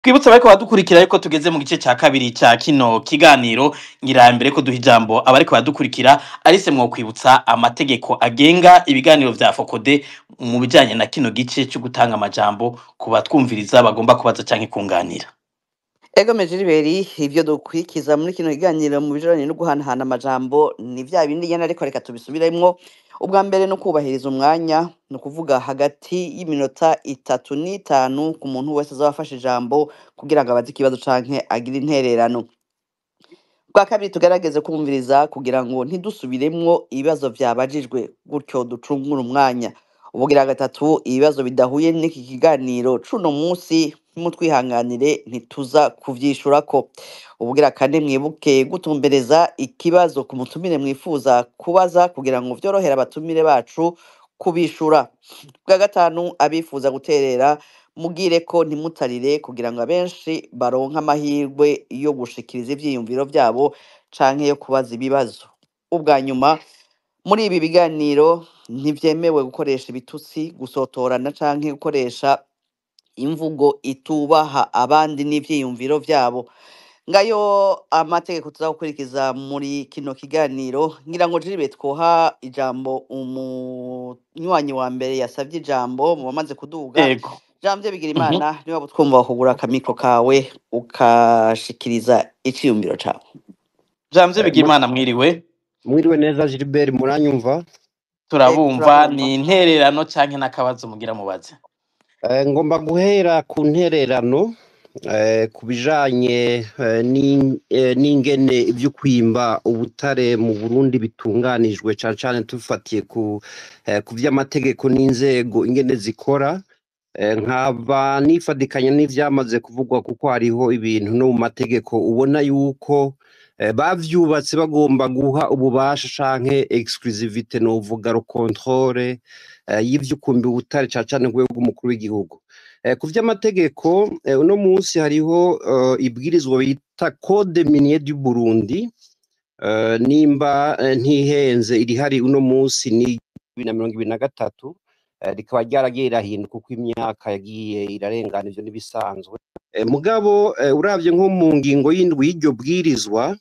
Kwibutsa bariko badukurikira yuko tugeze mu gice ca kabiri ca kino kiganiro ngira mbere ko duha ijambo abariko badukurikira arise mwo kwibutsa amategeko agenga ibiganiro vya Fokode mu bijanye na kino gice cyo gutanga amajambo ku batwumviriza bagomba kubaza canke kunganira. Ego Mejiriberi, ivyo dukwikiza muri kino kiganiro mu bijanye no guhanahana amajambo ni vya bindi nyene, ariko reka tubisubiremwo. Ubwa mbere no kubahiriza umwanya, no kuvuga hagati y'iminota 3 n'5 ku muntu wese azabafasha ijambo kugira ngo abaze ikibazo canke agire intererano. Bwa kabiri tugerageze kumviriza kugira ngo ntidusubiremwo ibibazo vyabajijwe, gutyo ducungure umwanya. Ubugira gatatu, ibibazo bidahuye n'iki kiganiro cuno musi mutwihanganire ntituza kuvyishurako. Ubugira kane, mwibuke gutumbereza ikibazo ku mutumire mwifuza kubaza kugira ngo vyorohere abatumire bacu kubishura. Bwa gatanu, abifuza guterera mugire ko ntimutarire kugira ngo abenshi baronke amahirwe yo gushikiriza ivyiyumviro vyabo canke yo kubaza ibibazo. Ubwa nyuma, muri ibi biganiro ntivyemewe gukoresha ibitutsi, gusotorana canke gukoresha imvugo itubaha abandi n'ivyiyumviro vyabo. Ngayo amategeko tuzakurikiza muri kino kiganiro. Ngira ngo Jiribe twoha ijambo umunywanyi wa mbere yasavye ijambo mu bamaze kuduga. Ego. Janvier Bigirimana, niba butwumva bakugura akamiko kawe ukashikiriza iciyumviro cawe. Janvier Bigirimana, mwiriwe. Mwiriwe neza Gilbert, muranyumva? Turabumva. Ni intererano canke nakabazo mugira mubaze? Ngomba guhera ku ntererano ku bijanye n'ingene ivyo kwimba ubutare mu Burundi bitunganijwe, cane cane tufatiye ku vy'amategeko n'inzego ingene zikora. Nkaba nifadikanya n'ivyamaze kuvugwa, kuko hariho ibintu no mu mategeko ubona yuko bavyubatse bagomba guha ububasha canke exclusivité, novuga ro contrôle y'ivyo kumbi ubutare, cane cane ku rwego rw'umukuru w'igihugu. Ku vy'amategeko uno munsi hariho ibwirizwa bita Code minier du Burundi, nimba ntihenze irihari uno munsi ni 2023, rikaba ryaragiye rirahinduka uko imyaka yagiye irarengana, ivyo nibisanzwe. Mugabo uravye nko mu ngingo y'indwi y'iryo bwirizwa,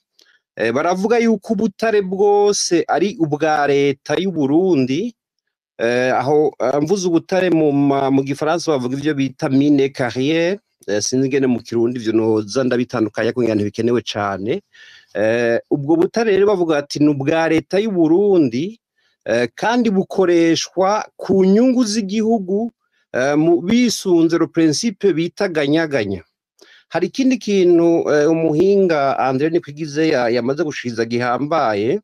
baravuga yuko ubutare bwose ari ubwa leta y'u Burundi. Aho mvuze ubutare mu gifaransa bavuga ivyo bita mine carrière, sinzi ingene mu kirundi ivyo noza ndabitandukanya kugira ntibikenewe cane. Ubwo butare rero bavuga ati ni ubwa leta y'u Burundi, kandi bukoreshwa ku nyungu z'igihugu bisunze le principe bita ganyaganya. Hari ikindi kintu umuhinga André Nikwigize yamaze gushiriza gihambaye.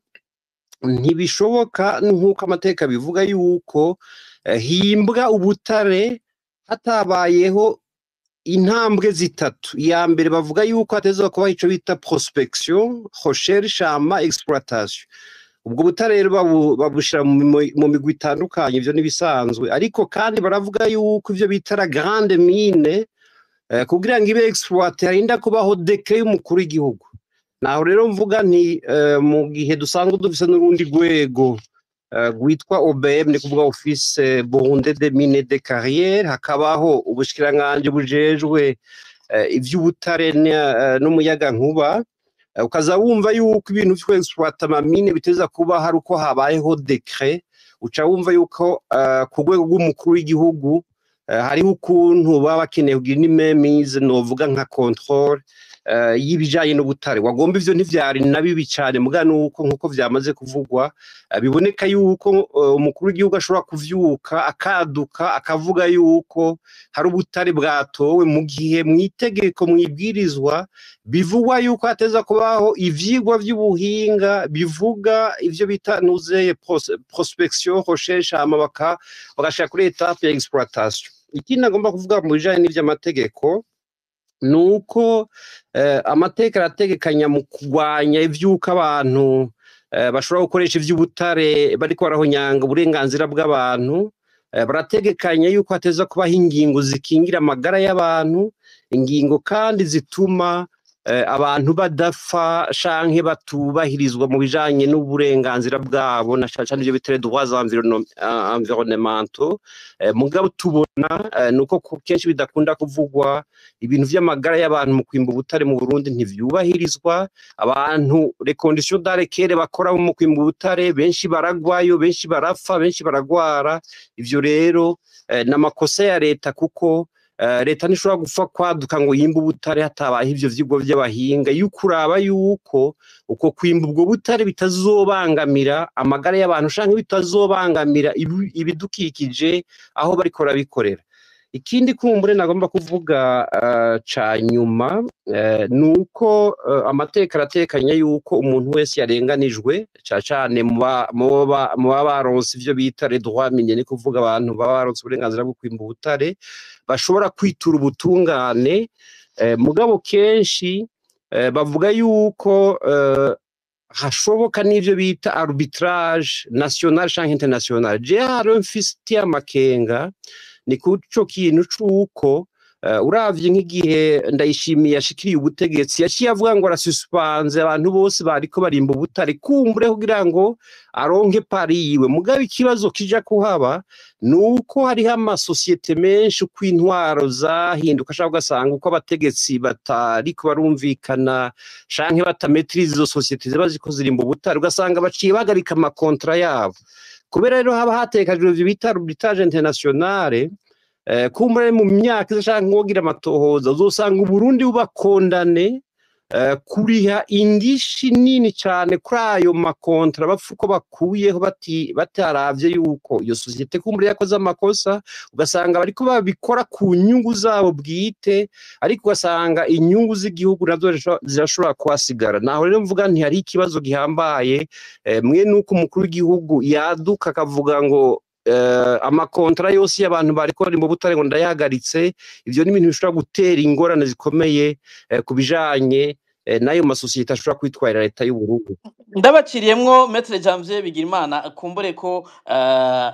Ntibishoboka nk'uko amateka bivuga yuko himbwa ubutare hatabayeho intambwe zitatu. Iya mbere bavuga yuko hatezwa kuba ico bita prospection, recherche hama exploitation. Ubwo butare rero babushira mu migwi itandukanye, ivyo nibisanzwe, ariko kandi baravuga yuko ivyo bita la grande mine kugira ngo ibe exploité harinda kubaho decret y'umukuru w'igihugu. Naho rero mvuga nti mu gihe dusanzwe dufise n'urundi rwego rwitwa OBM, ni kuvuga Office Burundais des Mines et des Carrières, hakabaho ubushikiranganje bujejwe ivy'ubutare n'umuyaga nkuba. Ukaza wumva yuko ibintu vyo exploiter amamine biteza kuba hari uko habayeho decret, uca wumva yuko ku rwego rw'umukuru w'igihugu hariho ukuntu baba bakeneye kugira n'imemize, novuga nka contrôle y'ibijanye n'ubutare. Wagomba ivyo ntivyari na bibi cane, muga nuko nkuko vyamaze kuvugwa biboneka yuko umukuru w'igihugu ashobora kuvyuka akaduka akavuga yuko hari ubutare bwatowe, mu gihe mwitegeko mwibwirizwa bivugwa yuko hateza kubaho ivyigwa vy'ubuhinga bivuga ivyo bita nuzeye prospection, recherche hama bagashira kuri etape ya exploitation. Ikindi agomba kuvuga mu bijanye n'ivy'amategeko nuko amateka arategekanya mu kugwanya ivyuka abantu bashobora gukoresha ivy'ubutare bariko barahonyanga uburenganzira bw'abantu. Barategekanya yuko hateza kubaho ingingo zikingira amagara y'abantu, ingingo kandi zituma abantu badapfa canke batubahirizwa mu bijanye n'uburenganzira bwabo na cane ivyo bita droits environnementaux. Mugabo tubona nuko kenshi bidakunda kuvugwa ibintu vy'amagara y'abantu mu kwimba ubutare mu Burundi ntivyubahirizwa. Abantu les conditions dans lesquelles bakora mu kwimba ubutare benshi baragwayo, benshi barapfa, benshi baragwara. Ivyo rero n'amakosa ya leta kuko leta ntishobora gupfa kwaduka ngo yimba ubutare hatabaye ivyo vyigwa vy'abahinga y'ukuraba yuko uko kwimba ubwo butare bitazobangamira amagara y'abantu canke bitazobangamira ibidukikije aho bariko barabikorera. Ikindi kumbure nagomba kuvuga ca nyuma nuko amateka aratekanya yuko umuntu wese yarenganijwe cane mu baronse ivyo bita les droits miniers, ni kuvuga abantu baba baronse uburenganzira bwo kwimba ubutare bashobora kwitura ubutungane. Mugabo kenshi bavuga yuko hashoboka n'ivyo bita arbitrage national canke international. Je haro mfitiye amakenga ni kuco kintu c'uko uravye nk'igihe Ndayishimiye yashikiriye ubutegetsi yaciye avuga ngo arasuspendre abantu bose bariko barimba ubutare kumbure kugira ngo aronke pari yiwe. Mugabo ikibazo kija kuhaba nuko hariho amasosiyete menshi uko intwaro zahinduka ashaka ugasanga uko abategetsi batariko barumvikana canke batametrize izo sosiyete ziba ziko zirimba ubutare ugasanga baciye bagarika amakontra yabo. Kubera rero haba hatekajwe ivyo bita arbitrage internationale, kumbure mu myaka izashaka nkogira amatohoza uzosanga Uburundi bubakondane kuriha indishi nini cane kuri ayo makontra bapfuko bakuyeho bataravye yuko iyo sosiyete kumbure yakoze amakosa, ugasanga bariko babikora ku nyungu zabo bwite, ariko ugasanga inyungu z'igihugu nazo zirashobora kuhasigara. Naho rero mvuga nti hari ikibazo gihambaye mwe nuko umukuru w'igihugu yaduka akavuga ngo amakontra yose y'abantu bariko bari mu butare ngo ndayahagaritse. Ivyo ni ibintu bishobora gutera ingorane zikomeye kubijanye n'ayo masosiyete ashobora kwitwarira leta y'u Burundi. Ndabaciriyemwo Maître Janvier Bigirimana, kumbure ko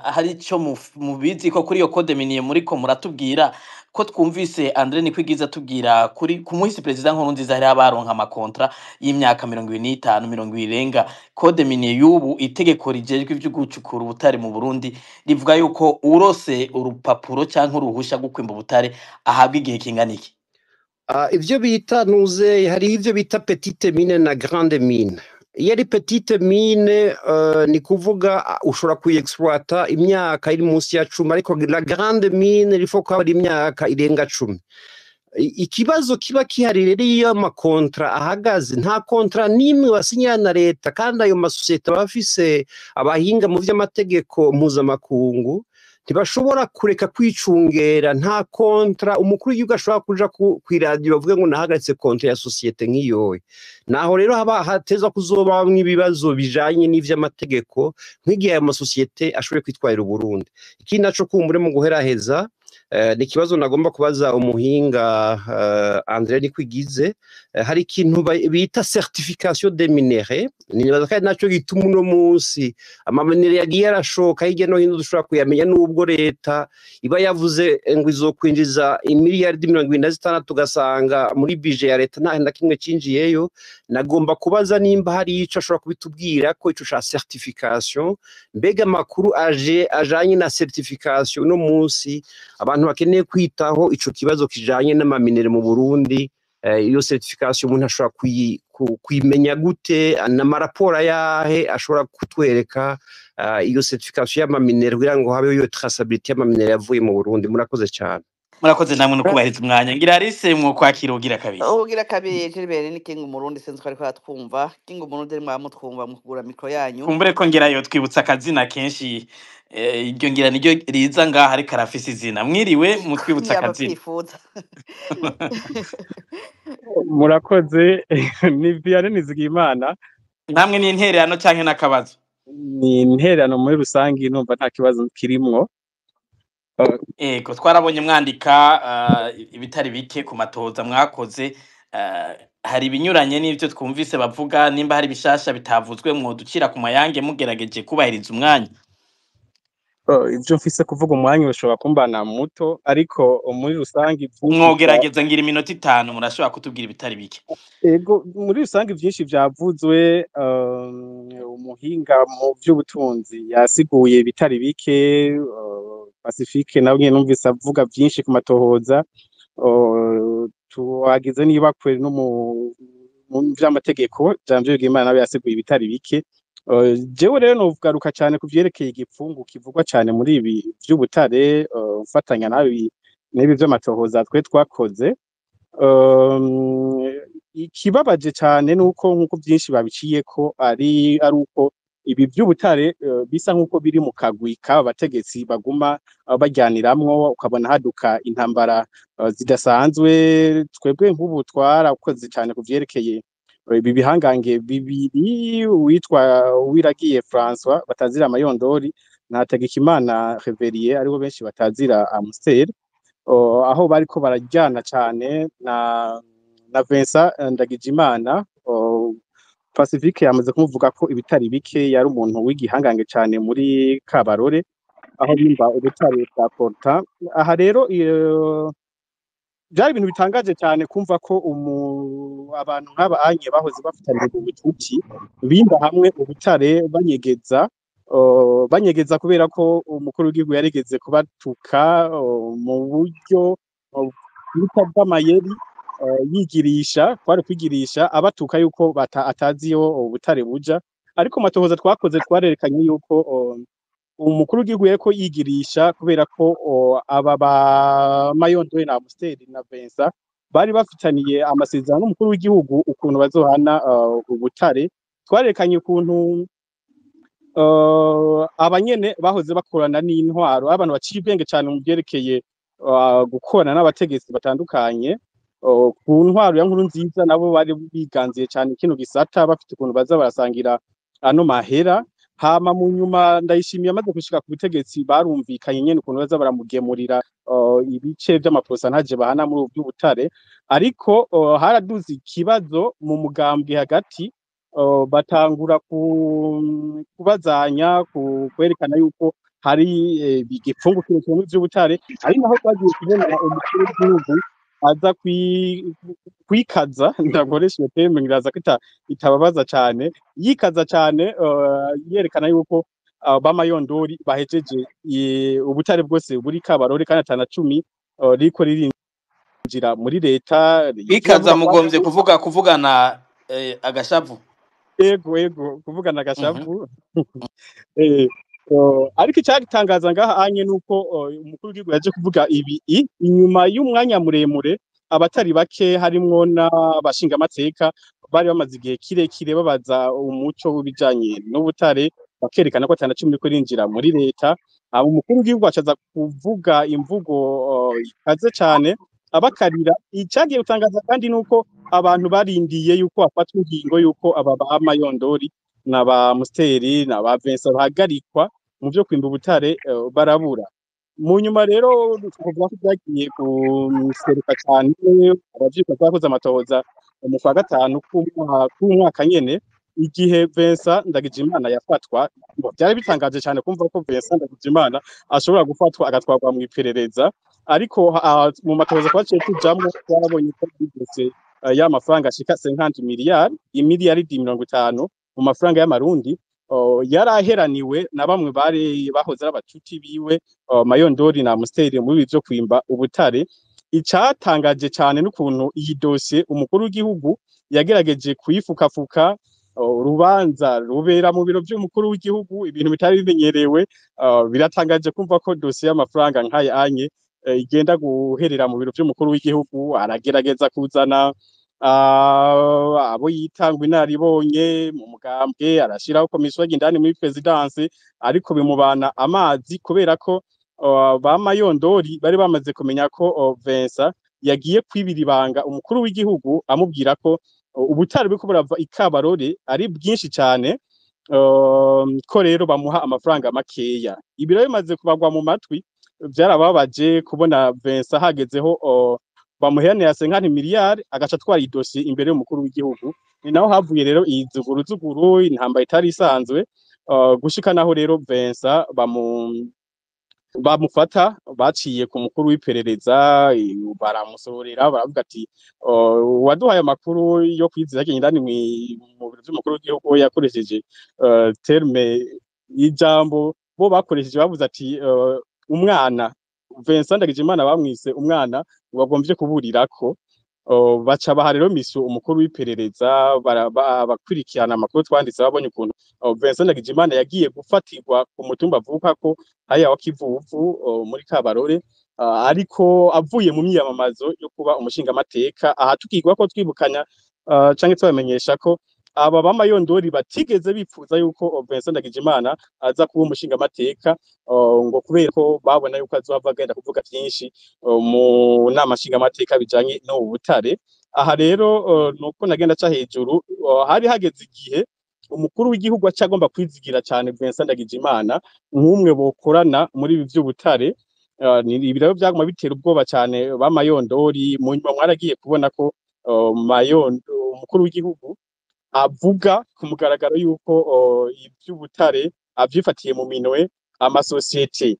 hari ico mubizi ko kuri iyo code minier muriko muratubwira ko twumvise André Nikwigiza tubwira kuri ku muhisi president Nkurunziza hari abaronka amakontra y'imyaka 25 20 irenga. Code minier y'ubu itegeko rijejwe ivyo gucukura ubutare mu Burundi rivuga yuko urose urupapuro canke uruhusha gwo kwimba ubutare ahabwa igihe kingana iki? Ivyo bita nuze hari ivyo bita petite mine na grande mine. Iyo ari petite mine ni kuvuga ushobora kuyiexploita imyaka iri munsi ya 10, ariko la grande mine rifo ko ari imyaka irenga 10. Ikibazo kiba kihari rero iyo amakontra ahagaze nta kontra nimwe basinyana na leta, kandi ayo masosiyete bafise abahinga mu vy'amategeko mpuzamakungu ntibashobora kureka kwicungera. Nta kontra umukuru w'igihugu ashobora kuja kw'iradiyo bavuga ngo nahagaritse kontra ya sosiyete nk'iyowe. Naho rero haba hateza kuzobamwo ibibazo bijanye n'ivy'amategeko nk'igihe ayo masosiyete ashoboye kwitwarira Uburundi. Ikindi naco kumbure mu guheraheza ni ikibazo nagomba kubaza umuhinga André Nikwigize. Hari ikintu bita certification des minéraux, nibaza kandi naco gituma uno munsi amaminere yagiye arashoka hirya no hino dushobora kuyamenya, n'ubwo leta iba yavuze ngo izokwinjiza imiliyaridi 26 tugasanga muri budget ya leta nta na kimwe cinjiyeyo. Nagomba kubaza nimba hari ico ashobora kubitubwira ko ico ca certification, mbega makuru ajanye na certification no munsi abantu bakeneye kwitaho ico kibazo kijanye n'amaminere mu Burundi. Iyo certification umuntu ashobora kuyimenya gute, n'amaraporo yahe ashobora kutwereka iyo certification y'amaminere kugira ngo habe iyo traçabilité y'amaminere yavuye mu Burundi. Murakoze cyane. Murakoze namwe no kubahiriza umwanya. Ngira Alice mwo kwakira ugira kabiri. Ugira kabiri Gilbert ni King Umurundi sinzi ko ariko atwumva. King Umurundi ari mwamutwumva mu kugura mikro yanyu. Kumbure ko ngira yo twibutsa akazina kenshi iryo ngira niryo riza ngaha ariko arafise izina. Mwiriwe mutwibutsa akazina. Murakoze ni Vianney Nizigimana. Namwe ni intererano canke nakabazo? Ni intererano muri rusangi, numva nta kibazo kirimwo. Ego twarabonye mwandika ibitari bike ku matoza mwakoze, hari ibinyuranye n'ivyo twumvise bavuga, nimba hari bishasha bitavuzwe mwo ducira ku mayange mugerageje kubahiriza umwanya. ivyo mfise kuvuga umwanya ushobora kumbana muto ariko muri rusangi vyinshi mwogerageza ngira iminota 5 murashobora kutubwira ibitari bike. ego muri rusangi vyinshi vyavuzwe umuhinga mu vy'ubutunzi yasiguye bitari bike Pacifique nawe nyene numvise avuga vyinshi ku matohoza tuwagize niba kwe no mu vy'amategeko Janvier Bwimana nawe yasiguye bitari bike jewe rero novugaruka cyane ku vyerekeye igipfungu kivugwa cyane muri ibi vy'ubutare ufatanya nabi n'ibi vy'amatohoza twe twakoze ikibabaje cyane nuko nkuko byinshi babiciye ko ari uko ibi by'ubutare bisa nkuko biri mu kagwi k'abategetsi baguma bajyaniramwo ukabona haduka intambara zidasanzwe twebwe nk'ubu twarakoze cyane ku vyerekeye ibi bihangange bibiri witwa Wiragiye François batazira Amayondori na Hategekimana Reverier aribo benshi batazira Amstel aho bariko barajyana cyane na Vincent Ndagijimana Pacifique yamaze kumuvuga ko ibitari bike yari umuntu w'igihangange cyane muri Kabarore aho bimba ubutare bwa Porta aha rero byari ibintu bitangaje cyane kumva ko abantu nk'aba anye bahoze bafatanye mu bucuti bimba hamwe ubutare banyegeza kubera ko umukuru w'igihugu yarigeze kubatuka mu buryo bw'amayeri yigirisha kwari kwigirisha abatuka yuko ataziyo ubutare buja ariko matohoza twakoze twarerekanye yuko umukuru w'igihugu yariko yigirisha kubera ko aba ba Mayondwe na Amstel na Vincent bari bafitaniye amasezerano n'umukuru w'igihugu ukuntu bazohana ubutare twarerekanye ukuntu abanyene bahoze bakorana n'intwaro abantu baciye ubwenge cyane mu byerekeye gukorana n'abategetsi batandukanye ku ntwaro ya nkuru nziza nabo bari biganziye cyane kino gisata bafite ukuntu baza barasangira ano mahera hama mu nyuma ndayishimiye amaze gushika ku butegetsi barumvikanye nyene ukuntu baza baramugemurira ibice by'amaprosantaje bahana muri by'ubutare ariko haraduze ikibazo mu mugambwe hagati batangura kubazanya kwerekana yuko hari igipfungu kirekire mu by'ubutare ari naho twagiye kubona umukuru w'igihugu aza kwikaza ndakoresha terme ngiraza ko itababaza cyane yikaza cyane yerekana yuko b'Amayondori bahejeje ubutare bwose buri Kabarore kandi atana 10 riko ririnjira muri leta ikaza mugombye kuvugana agashavu ego kuvugana agashavu ariko icyagitangaza ngaha anye nuko umukuru w'igihugu yaje kuvuga ibi inyuma y'umwanya muremure abatari bake harimwo n'abashinga amateka bari bamaze igihe kirekire babaza umuco w'ibijanye n'ubutare bakerekana ko atana 10 ko rinjira muri leta umukuru w'igihugu acaza kuvuga imvugo ikaze cyane abakarira icyagiye gutangaza kandi nuko abantu barindiye yuko afatwa ingingo yuko aba ba Mayondori na ba Amstel na ba Vincent bahagarikwa mu byo kwimba ubutare barabura mu nyuma rero tuvuga ko byagiye guseruka cyane abavyuka bakoze amatohoza mu kwa gatanu k'umwaka nyene igihe Vincent Ndagijimana yafatwa byari bitangaje cyane kumva ko Vincent Ndagijimana ashobora gufatwa agatwarwa mu iperereza ariko mu matohoza twaciye tujamwo twabonye ko bidose y'amafaranga ashika 50 miliyari 50 mu mafaranga y'amarundi yaraheraniwe na bamwe bari bahoze abacuti biwe Mayondori na Amstel muri byo kwimba ubutare icatangaje cyane n'ukuntu iyi dossier umukuru w'igihugu yagerageje kuyifukafuka urubanza rubera mu biro by'umukuru w'igihugu ibintu bitari bimenyerewe biratangaje kumva ko dossier y'amafaranga nk'aya anye igenda guherera mu biro by'umukuru w'igihugu aragerageza kuzana abo yitangwa inaribonye mu mugambwe arashiraho komisiyo y'indani muri presidence ariko bimubana amazi kubera ko ba Mayondori bari bamaze kumenya ko Vincent yagiye kwibira ibanga umukuru w'igihugu amubwira ko ubutare bwo burava ikabarore ari bwinshi cyane ko rero bamuha amafaranga makeya ibiro bimaze kubagwa mu matwi byarababaje kubona Vincent hagezeho bamuherane ya 50 miliyari agaca twari dossier imbere y'umukuru w'igihugu ni naho havuye rero izuguru intambara itari isanzwe gushika naho rero Vincent bamufata baciye ku mukuru w'iperereza baramusororera baravuga ati waduhaye amakuru yo kwizera indani mu biro by'umukuru w'igihugu yakoresheje terme y'ijambo bo bakoresheje bavuze ati umwana Vincent Ndagijimana bamwise umwana bagombye kuburirako baca baha rero misu umukuru w'iperereza bakurikirana amakuru twanditse babonye ukuntu Vincent Ndagijimana yagiye gufatirwa ku mutumba avuka ko haya wa Kivuvu muri Kabarore ariko avuye mu myiyamamazo yo kuba umushingamateka aha tukigwa ko twibukanya canke twamenyesha ko aba bamayondori batigeze bipfuza yuko Vincent Ndagijimana aza kuba umushingamateka ngo kubera ko babona yuko azohava agenda kuvuga byinshi mu nama nshingamateka bijanye no Butare. Aha rero nuko nagenda ca hejuru hari hageze igihe umukuru w'igihugu acagomba kwizigira cyane Vincent Ndagijimana nk'umwe bokorana muri ibi by'Ubutare. Ibiraro byaguma bitera ubwoba cyane bamayondori mu nyuma mwaragiye kubona ko umukuru w'igihugu avuga ku mugaragaro yuko iby'Ubutare avyifatiye mu minwe amasosiyete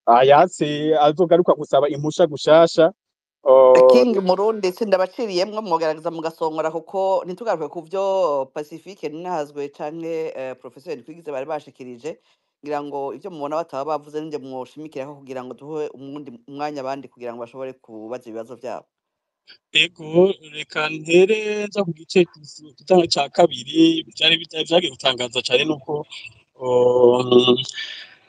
ayatse azogaruka gusaba impusha gushasha. King Murundi sindabaciriyemwo mwogerageza mugasongora kuko ntitugaruke ku byo Pacifique ninahazwe canke Professeur Twigize bari bashikirije ngira ngo ivyo mubona bataba bavuze ninde mwoshimikiraho kugira ngo duhe umwanya abandi kugira ngo bashobore kubaza ibibazo byabo. Ego reka ntere nza ku gice ca kabiri vyagiye gutangaza cyane nuko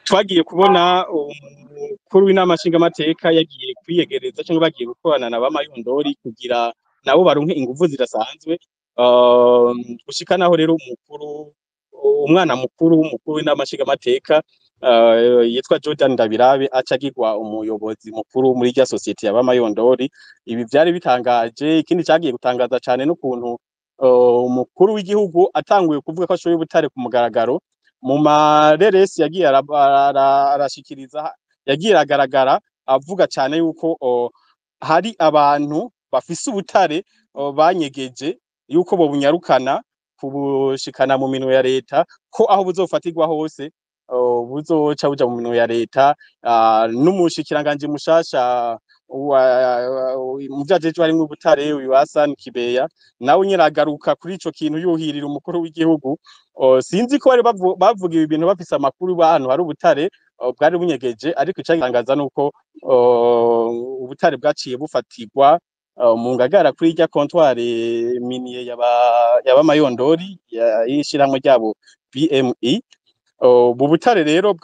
twagiye kubona umukuru w'inama nshingamateka yagiye kwiyegereza cyangwa bagiye gukorana na bamayondori kugira nabo baronke ingufu zirasanzwe gushika naho rero umwana mukuru w'inama nshingamateka yitwa Jordan Ndabirabe acagirwa umuyobozi mukuru muri rya societe ya bamayondori. Ibi byari bitangaje. Ikindi cyagiye gutangaza cyane n'ukuntu umukuru w'igihugu atanguye kuvuga ko ashoboye Butare ku mugaragaro mu mareresi yagiye arashikiriza yagiye agaragara avuga cyane yuko hari abantu bafise Ubutare banyegeje yuko bo bunyarukana kubushikana mu minwe ya leta ko aho buzofatirwa hose buzoca buja mu minwe ya leta. N'umushikiranganje mushasha mu vyajeje harimwo Ubutare uyu Hassan Kibeya nawe nyiragaruka kuri ico kintu yuhirira umukuru w'igihugu. Sinzi ko bari bavuga ibi bintu bafise amakuru bahantu hari Ubutare bwari bunyegeje, ariko icagitangaza nuko Ubutare bwaciye bufatirwa mu Ngagara kuri rya comptoire minier yaba mayondori yishiramwe ryabo BME. Butare rero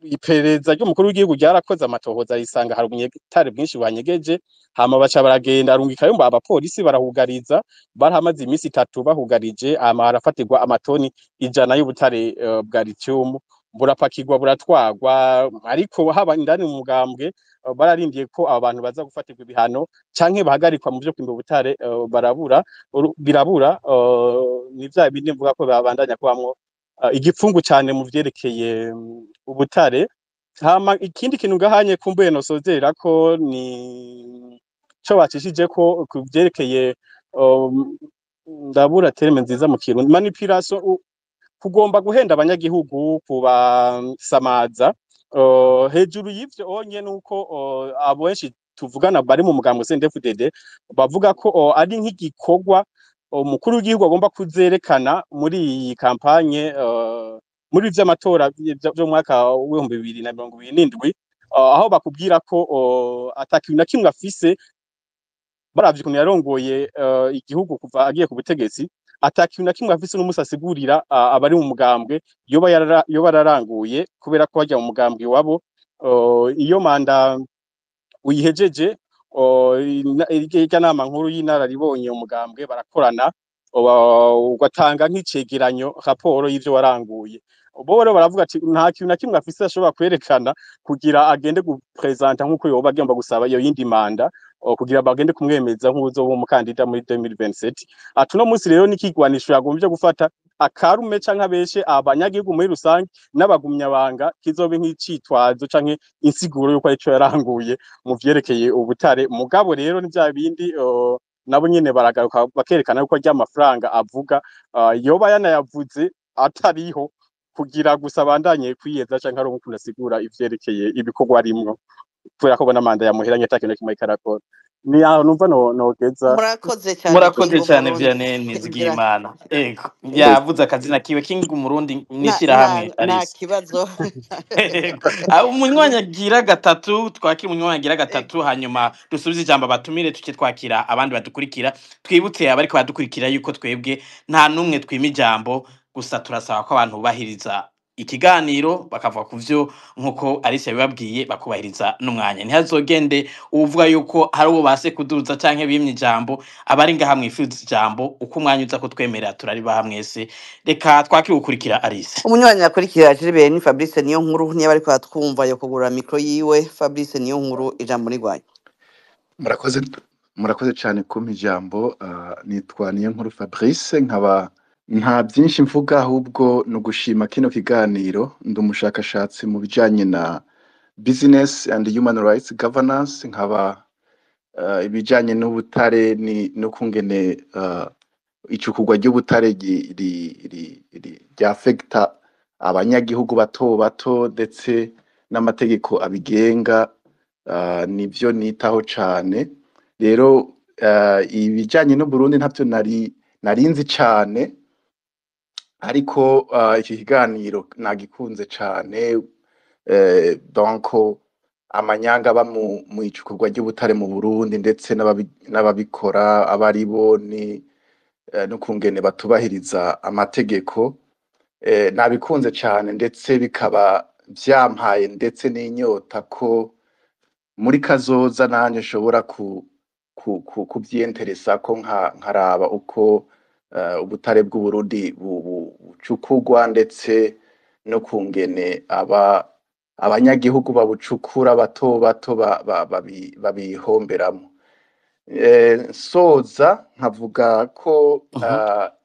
iperereza ry'umukuru w'igihugu ryarakoze amatohoza risanga hari Ubutare bwinshi banyegeje, hama baca baragenda arungikayo abapolisi barahugariza, barahamaze iminsi 3 bahugarije, hama harafatirwa amatoni 100 y'Ubutare bwa lithium burapakirwa buratwagwa. Ariko haba indani mu mugambwe bararindiye ko abantu baza gufatirwa ibihano canke bahagarikwa mu byo kwimba Ubutare birabura. Ni vya bindi mvuga ko babandanya kubamwo igipfungu cyane mu vyerekeye Ubutare. Hama ikindi kintu ngahanye kumbuye nosozera ko ni cyo bacishije ko kuvyerekeye ndabura terme nziza mu Kirundi, manipulation, kugomba guhenda abanyagihugu kubasamaza. Hejuru y'ivyo onye nuko abenshi tuvugana bari mu mugambo CNDD-FDD bavuga ko ari nk'igikorwa umukuru w'igihugu agomba kuzerekana muri iyi kampanye muri vy'amatora byo mwaka wa 2027, aho bakubwira ko atakintu na kimwe afise baravye ukuntu yarongoye igihugu kuva agiye ku butegetsi, atakintu na kimwe afise n'umusasigurira abari mu mugambwe yo bararanguye kubera ko bajya mu mugambwe wabo. Iyo manda uyihejeje irya nama nkuru y'inararibonye umugambwe barakorana ugatanga nk'icegeranyo raporo y'ivyo waranguye. Bo rero baravuga ati nta kintu na kimwe afise ashobora kwerekana kugira agende gupresenta nk'uko yoba agomba gusaba iyo yindi manda kugira bagende kumwemeza nk'uzoba umukandida muri 2027. Atuno munsi rero nikigwanisho yagombye gufata akarume canke abeshe abanyagihugu muri rusange n'abagumya banga kizobe nk'icitwazo canke insiguro yuko arico yaranguye mu vyerekeye Ubutare. Mugabo rero ni vya bindi nabo nyene baragaruka bakerekana yuko rya amafaranga avuga yoba yanayavuze atariho kugira gusa abandanye kwiyeza canke ari umuntu asigura ivyerekeye ibikorwa arimwo kubera ko bona manda yamuheranye atakintu kimwe karakora ni aho numva nogeza murakoze cyane murakoze King cyane Umurundi Vianney ngira Nizigiyimana ego eh, yavuze akazina kiwe King Umurundi nta n'ishirahamwe nta Alice. kibazo Ego. Umunywanyi agira gatatu twakira umunywanyi agira gatatu hanyuma dusubize ijambo abatumire tuce twakira abandi badukurikira twibutse abariko badukurikira yuko twebwe nta numwe twima ijambo gusa turasaba ko abantu bubahiriza ikiganiro bakavuga ku vyo nkuko Alice yabibabwiye bakubahiriza n'umwanya ntihazogende uvuga yuko hari uwo base kuduza canke bimye ijambo abari ngaha mwifuza ijambo uko umwanya uza kutwemerera turaribaha mwese reka twakire gukurikira Alice. umunywanyi akurikira Gilbert ni Fabrice niyo nkuru niba ariko atwumva yo kugura mikro yiwe Fabrice niyo nkuru ijambo ni rwanyu. murakoze murakoze cyane kumpa ijambo nitwa niyo nkuru Fabrice nkaba nta byinshi mvuga ahubwo no gushima kino kiganiro ndi umushakashatsi mu bijanye na business and human rights governance nkaba ibijanye n'ubutare ni no kungene icukugwa ry'ubutare rya affecta abanyagihugu bato bato ndetse n'amategeko abigenga nivyo nitaho cane rero ibijanye no Burundi ntavyo narinzi cane ariko iki kiganiro nagikunze cane donc amanyanga aba mu icukugwa ry'ubutare mu Burundi ndetse n'ababikora abaribo ni no kungene batubahiriza amategeko nabikunze cane ndetse bikaba vyampaye ndetse n'inyota ko muri kazoza nanje nshobora kubyenteresa ko nkaraba uko ubutare bw'Uburundi bucukugwa ndetse no kungene abanyagihugu babucukura bato bato babihomberamo soza nkavuga ko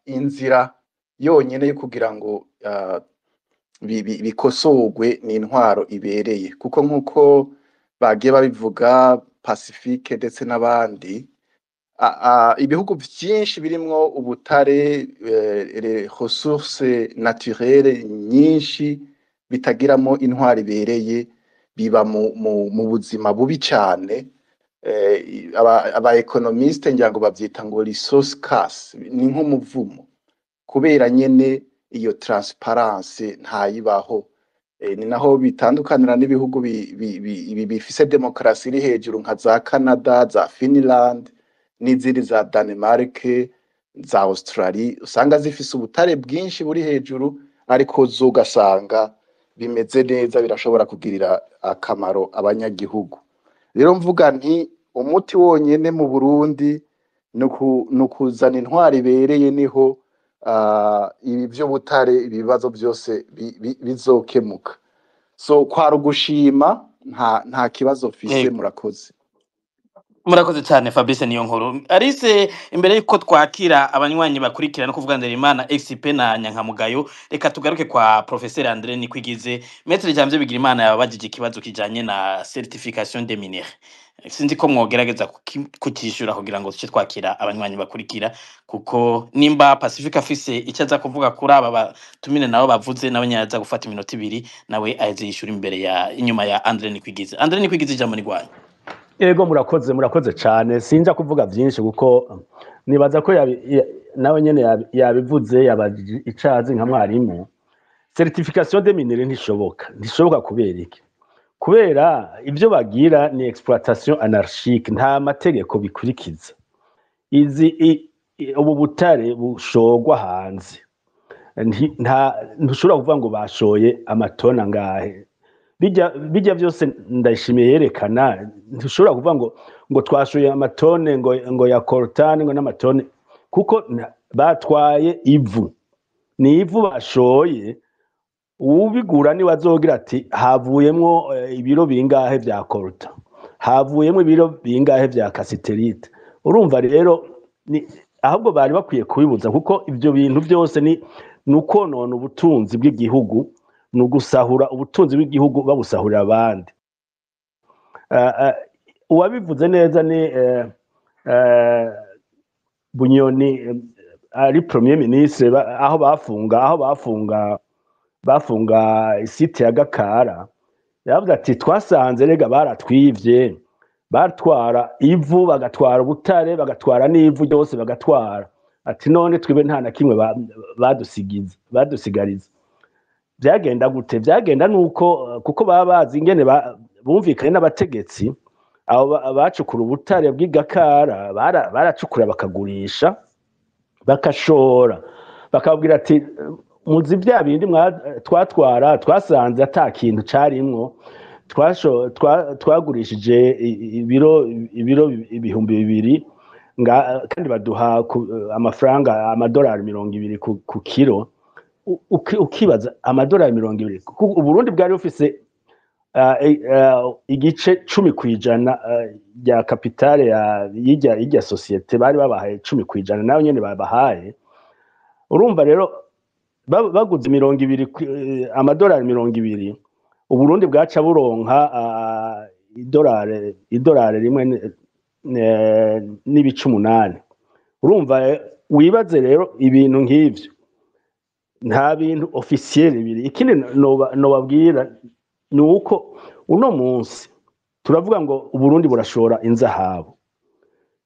inzira yonyene yo kugira ngo bikosorwe ni intwaro ibereye kuko nkuko bagiye babivuga Pacifique ndetse n'abandi ibihugu vyinshi birimwo ubutare ressources naturelles nyinshi bitagiramo intwaro ibereye biba mu buzima bubi cane aba economiste ngira ngo bavyita ngo resource scarce ni nk'umuvumo kubera nyene iyo transparence ntayibaho ni naho bitandukanira n'ibihugu bifise demokrasi iri hejuru nka za Canada za Finland n'izindi za Denmark za Australia usanga zifise ubutare bwinshi buri hejuru ariko zo ugasanga bimeze neza birashobora kugirira akamaro abanyagihugu rero mvuga nti umuti wonyene mu Burundi no kuzana intwaro ibereye niho ibi vy'ubutare ibibazo byose bizokemuka so kwa rugushima nta kibazo fise murakoze. Murakoze cyane Fabrice niyo nkuru. Alice imbere yuko twakira abanywanyi bakurikira no kuvuga Nderimana XP na Nyankamugayo reka tugaruke kwa Professeur André Nikwigize Maître Jamvye Bigirimana yababajije ikibazo kijanye na certification des mineurs. Sinzi ko mwogerageza kukishura kugira ngo tuce twakira abanywanyi bakurikira kuko nimba Pacifique afise icyaza kuvuga kuri aba batumine nabo bavuze nawe nyaza gufata iminota 2 nawe aheze yishura imbere ya inyuma ya André Nikwigize. André Nikwigize ijambo ni rwanyu. Ego murakoze cyane sinja kuvuga byinshi kuko nibaza ko nawe nyene yabivuze yabaje icazi nka mwarimu certification des mineurs ntishoboka kubera iki kubera ivyo bagira ni exploitation anarchique nta mategeko bikurikiza ubu butare bushogwa hanze ntushobora kuvuga ngo bashoye amatona ngahe bijya byose ndashimiye yerekana ntushobora kuvuga ngo twashoye amatone ngo ya coltan ngo n'amatone kuko batwaye ivu ni ivu bashoye ubigura ni wazogira ati havuyemwo ibiro bingahe vya coltan havuyemwo ibiro bingahe vya cassiterite urumva rero ahubwo bari bakwiye kubibuza kuko ivyo bintu byose ni ukonona ubutunzi bw'igihugu nugusahura ubutunzi bw'igihugu babusahurira abandi uwabivuze neza ni Bunyoni ari premier ministre aho bafunga bafunga isite ya Gakara yavuze ati twasanze rega baratwivye batwara ivu bagatwara ubutare bagatwara n'ivu ryose bagatwara ati none twibe nta na kimwe badusigariza byagenda gute byagenda nuko kuko baba bazi ingene bumvikanye n'abategetsi abo bacukura ubutare bw'Igakara baracukura bakagurisha bakashora bakabwira ati muzi bya bindi twatwara twasanze ata kintu carimwo twagurishije ibiro 2,000 kandi baduha amafaranga amadolari 200 ku kilo ukibaza amadolari 200 Uburundi bwari bufise igice 10% ya kapitale y'irya societe bari babahaye 10% nayo nyene babahaye urumva rero baguze 200 amadolari 200 Uburundi bwaca buronka idolari rimwe n'ibice 8 urumva wibaze rero ibintu nk'ivyo nta bintu officiel biri ikindi nobabwira ni uko uno munsi turavuga ngo Uburundi burashora inzahabu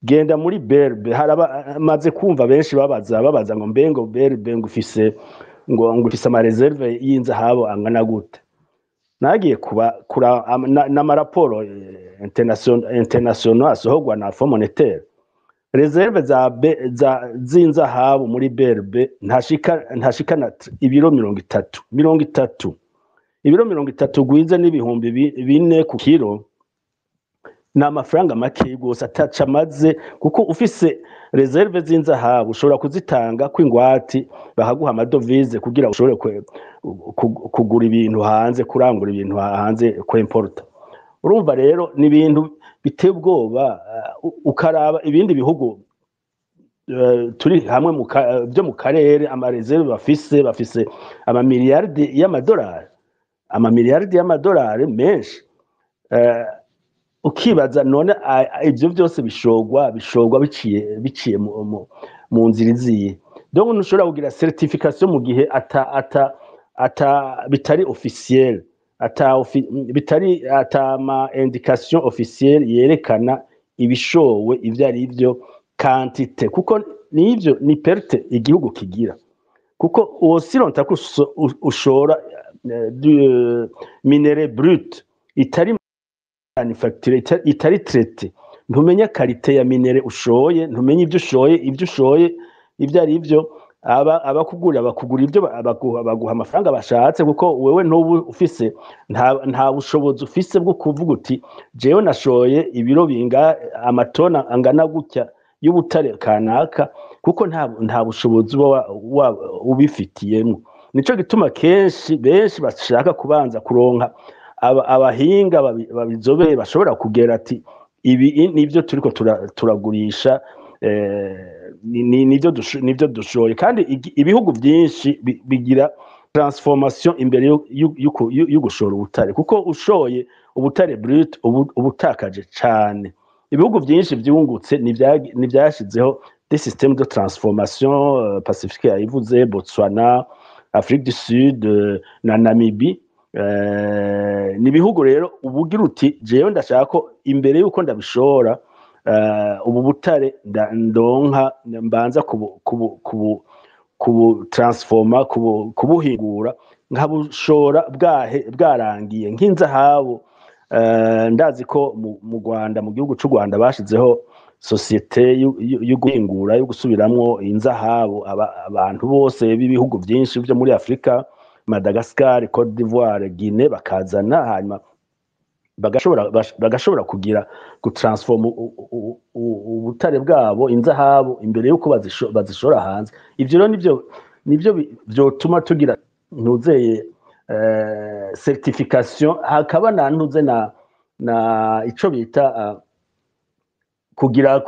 genda muri berbe haramaze kumva benshi babaza ngo mbengo berbe ngufise ama reserve y'inzahabu angana gute nagiye kura n'amaraporo international asohorwa na Fonds Monetaire reserve z'inzahabu muri berbe ntashikana ibiro 30 ibiro 30 gwize n'ibihumbi 4 ku kilo na amafaranga make gose ataca maze kuko ufise reserve z'inzahabu ushobora kuzitanga kw'ingwati bakaguha amadovize kugira ushobore kugura ibintu hanze kurangura ibintu hanze kw'importa urumva rero ni ibintu biteye ubwoba ukaraba ibindi bihugu turi hamwe byo mu karere ama reserve bafise amamiliyardi y'amadolari menshi ukibaza none ibyo byose bishogwa biciye mu nzira iziye donc ntushobora kugira certification mu gihe bitari officiel bitari ma indication officielle yerekana ibishowe ivyo ari byo quantité kuko nivyo ni perte igihugu kigira kuko usironta ko ushora minere brut itari manufacture itari traité ntumenya qualité ya minere ushoye ntumenya ivyo ushoye ivyo ari byo abakugura ibyo baguha amafaranga bashatse kuko wewe ntubu ufise nta bushobozi ufise bwo kuvuga uti jewe nashoye ibiro binga amatona angana gutya y'ubutare kanaka kuko nta bushobozi ubifitiyemo nico gituma benshi bashaka kubanza kuronka abahinga babizobeye bashobora kugera ati ibi nivyo turiko turagurisha nivyo dushoye kandi ibihugu byinshi bigira transformation imbere yo gushora ubutare kuko ushoye ubutare brut ubutakaje cyane ibihugu byinshi byungutse nibyashizeho des systèmes de transformation Pacifique yayivuze Botswana Afrique du Sud na Namibie ni bihugu rero ubugira uti jewe ndashaka ko imbere yuko ndabishora ubu butare ndonka mbanza kubutransforma kubuhingura nkabushora bwarangiye nk'inzahabu ndazi ko mu Rwanda mu gihugu cy'u Rwanda bashizeho societe yo guhingura yo gusubiramwo inzahabu abantu bose b'ibihugu byinshi byo muri Afrika Madagascar Cote d'Ivoire Guinée bakazana hanyuma bagashobora kugira gutransforma ubutare bwabo inzahabu imbere yuko bazishora hanze ivyo rero nivyo byotuma tugira ntuzeye certification hakaba ntuze na ico bita kugira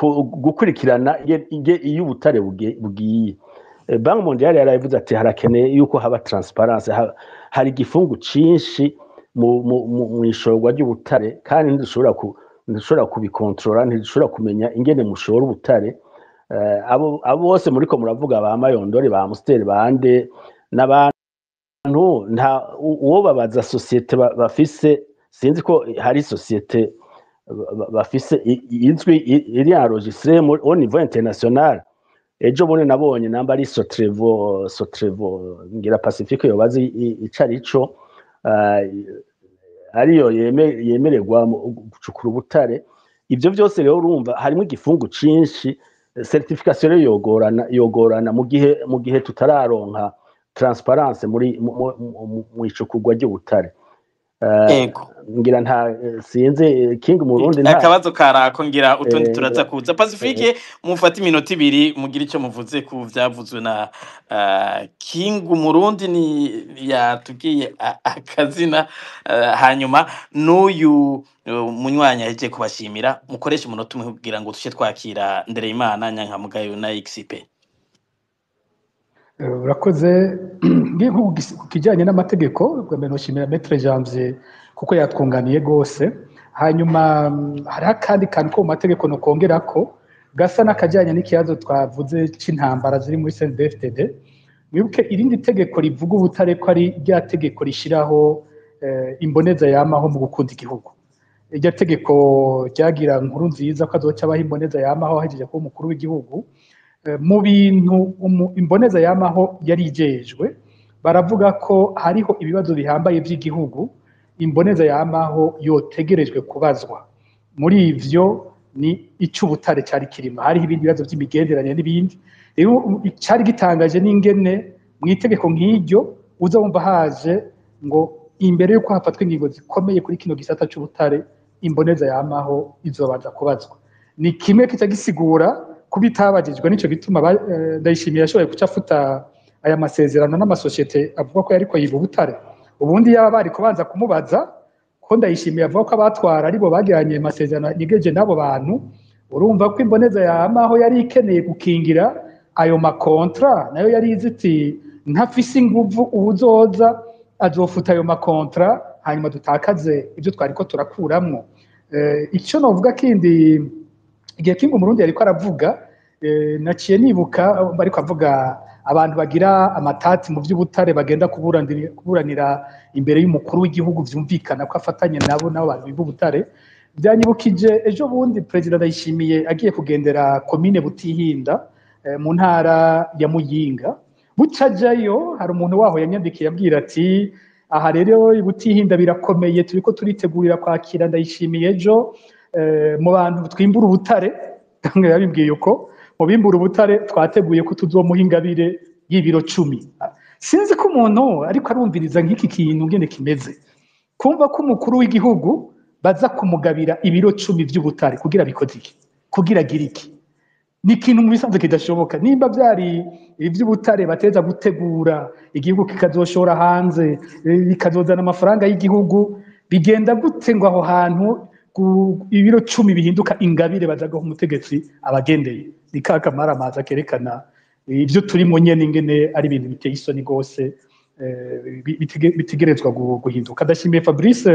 gukurikirana iyo ubutare bugiye Banki Mondiale yaravuze ati harakeneye yuko haba transparence hari igifungu cinshi mu ishorwa ry'ubutare kandi ntidushobora kubikontrola ntidushobora kumenya ingene mushora ubutare abo bose muriko muravuga ba Mayondori ba Musteri bande n'abandi nta uwo babaza societe bafise sinzi ko hari societe bafise izwi iri enregistrée au niveau international ejo bundi nabonye namba ari Sotrevo ngira Pacifique yobazi icarico ariyo yemererwa gucukura ubutare ivyo byose rero urumva harimo igifungu cinshi certification rero yogorana mu gihe tutararonka transparence mu icukurwa ry'ubutare Ego. ngira nta sinzi King Murundi nta Akabazo karako ngira utundi turaza kuza. Pacifique mufata iminota 2 mugira ico muvuze ku vyavuzwe na King Murundi ni yatubwiye akazina hanyuma n'uyu munywanya yaje kubashimira mukoresha umunota umwe kugira ngo tushe twakira Ndereyimana Nyankamugayo na XP. Urakoze ku kijyanye n'amategeko noshimira Maître Janvier kuko yatwunganiye gose hanyuma hari akandi kantu ko mu mategeko no kongera ko gasa n'akajyanye n'ikibazo twavuze c'intambara ziri muri CNDD-FDD mwibuke irindi tegeko rivuga ubutare ko ari rya tegeko rishiraho imboneza yamaho mu gukunda igihugu iryo tegeko ryagira nkuru nziza ko azoca abaho imboneza yamaho ahejeje kuba umukuru w'igihugu mu bintu imboneza yamaho yari ijejwe baravuga ko hariho ibibazo bihambaye by'igihugu imboneza yamaho yotegerejwe kubazwa muri ivyo ni icubutare cyari kirima hariho ibindi bibazo by'imigenderanire n'ibindi rero cyari gitangaje n'ingene mu itegeko nk'iryo uza wumva haje ngo imbere yuko hafatwa ingingo zikomeye kuri kino gisata c'ubutare imboneza yamaho izobanza kubazwa ni kimwe kica gisigura kubitabagijwe nico gituma Ndayishimiye yashoboye guca afuta aya masezerano n'amasosiyete avuga ko yariko yiba ubutare ubundi yaba bari kubanza kumubaza ko Ndayishimiye avuga ko abatwara aribo bagiranye amasezerano yigeje nabo bantu urumva ko imboneza yamaho yari ikeneye gukingira ayo makontra nayo yari iziti ntafise inguvu ubuzoza azofuta ayo makontra hanyuma dutakaze ibyo twariko turakuramwo icyo novuga kindi igihe King Murundi yariko aravuga naciye nibuka bariko avuga abantu bagira amatati mu by'ubutare bagenda kuburanira imbere y'umukuru w'igihugu vyumvikana ko afatanye nabo bantu b'ubutare byanyibukije ejo bundi president Ndayishimiye agiye kugendera commune Butihinda mu ntara ya Muyinga bucajayo hari umuntu waho yanyandikiye abwira ati aha rero Butihinda birakomeye turiko turitegurira kwakira Ndayishimiye ejo mu bantu twimbura ubutare kandi yabibwiye uko mu bimbura ubutare twateguye ko tuzomuha ingabire y'ibiro 10 sinzi ko umuntu ariko arumviriza nk'iki kintu ngene kimeze kumva ko umukuru w'igihugu baza kumugabira ibiro 10 by'ubutare kugira bikoze iki kugira gira iki ni ikintu mu bisanzwe kidashoboka nimba byari iby'ubutare bateza gutegura igihugu kikazoshora hanze bikazozana amafaranga y'igihugu bigenda gute ngo aho hantu ibiro 10 bihinduka ingabire bazaga umutegetsi abagendeye nikakamara amaza kerekana ibyo turimo nyene ingene ari ibintu biteye isoni gose bitegerezwa guhinduka Ndashimiye Fabrice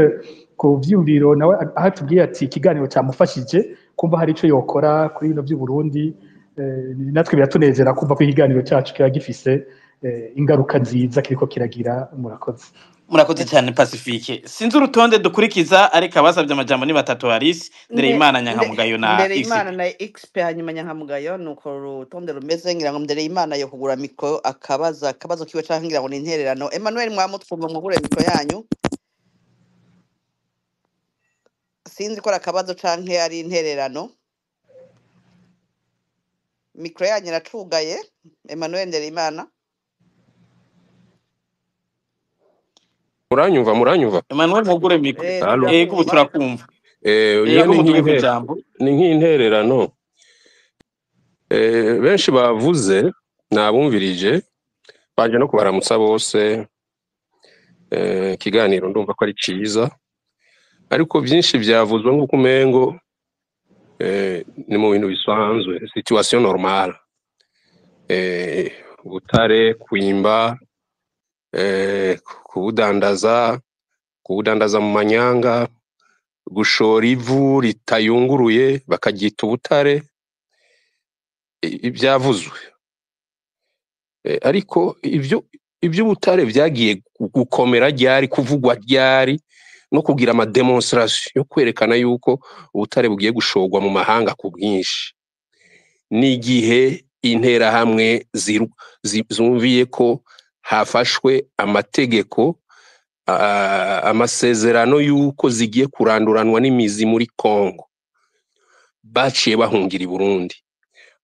ku vyumviro nawe ahatubwiye ati ikiganiro cyamufashije kumva hari ico yokora kuri bino by'u Burundi natwe biratunezera kumva ko ikiganiro cyacu kiba gifise ingaruka nziza kiriko kiragira murakoze cyane Pacifique sinzi urutonde dukurikiza ariko abasabye amajambo ni batatu Alice Ndereyimana Nyankamugayo na Ndereyimana na XP hanyuma Nyankamugayo nuko urutonde rumeze ngira ngo Ndereyimana yo kugura mikro akabazo kiwe canke ngira ngo ni intererano Emmanuel mwamutwumva mugure mikro yanyu sinzi ko akabazo canke ari intererano mikro yanyu iracugaye Emmanuel Ndereyimana Muranyumva Emmanuel mugure mikro yego ubu turakumva ni nk'intererano benshi bavuze nabumvirije baje no kubaramutsa bose kiganiro ndumva ko ari ciza ariko byinshi byavuzwe nk'uko umengo ni mu bintu bisanzwe situation normale ubutare kwimba kubudandaza mu manyanga gushora ivu ritayunguruye bakagyita ubutare ibyavuzwe ariko ibyo iby'ubutare vyagiye gukomera ryari, kuvugwa ryari, no kugira ama demonstration yo kwerekana yuko ubutare bugiye gushorwa mu mahanga ku bwinshi, n'igihe interahamwe zumviye ko hafashwe amategeko amasezerano yuko zigiye kuranduranwa n'imizi muri Kongo. Baciye bahungira i Burundi,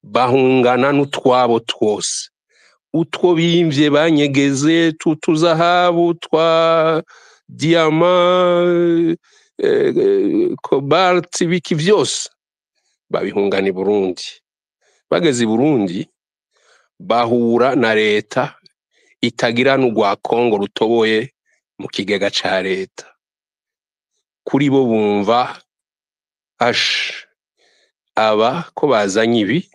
bahungana n'utwabo twose, utwo bimvye banyegeze, tuzahabu, twa diama, cobalt, biki vyose babihungana i Burundi. Bageze i Burundi bahura na leta itagira n'urwa Kongo rutoboye mu kigega ca leta. Kuri bo bumva aba ko bazanye ibi,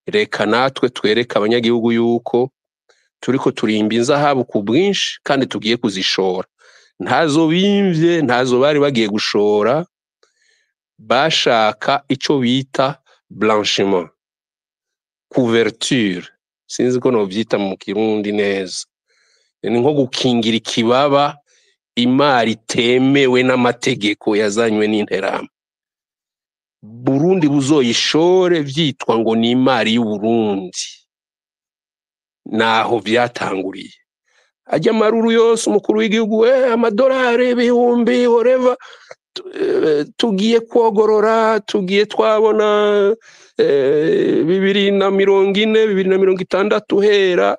reka natwe twereka abanyagihugu yuko turiko turimba inzahabu ku bwinshi kandi tugiye kuzishora. Ntazo bimvye, ntazo bari bagiye gushora, bashaka ico bita blanchiment, couverture, sinzi ko novyita mu Kirundi neza, ni nko gukingira ikibaba imari itemewe n'amategeko yazanywe n'interahamwe. Burundi buzoyishore vyitwa ngo ni imari y'Uburundi. Naho vyatanguriye. Ajya maruru yose umukuru w'igihugu, amadolari ibihumbi whatever, tugiye kwogorora, tugiye twabona 2040 2060 hera,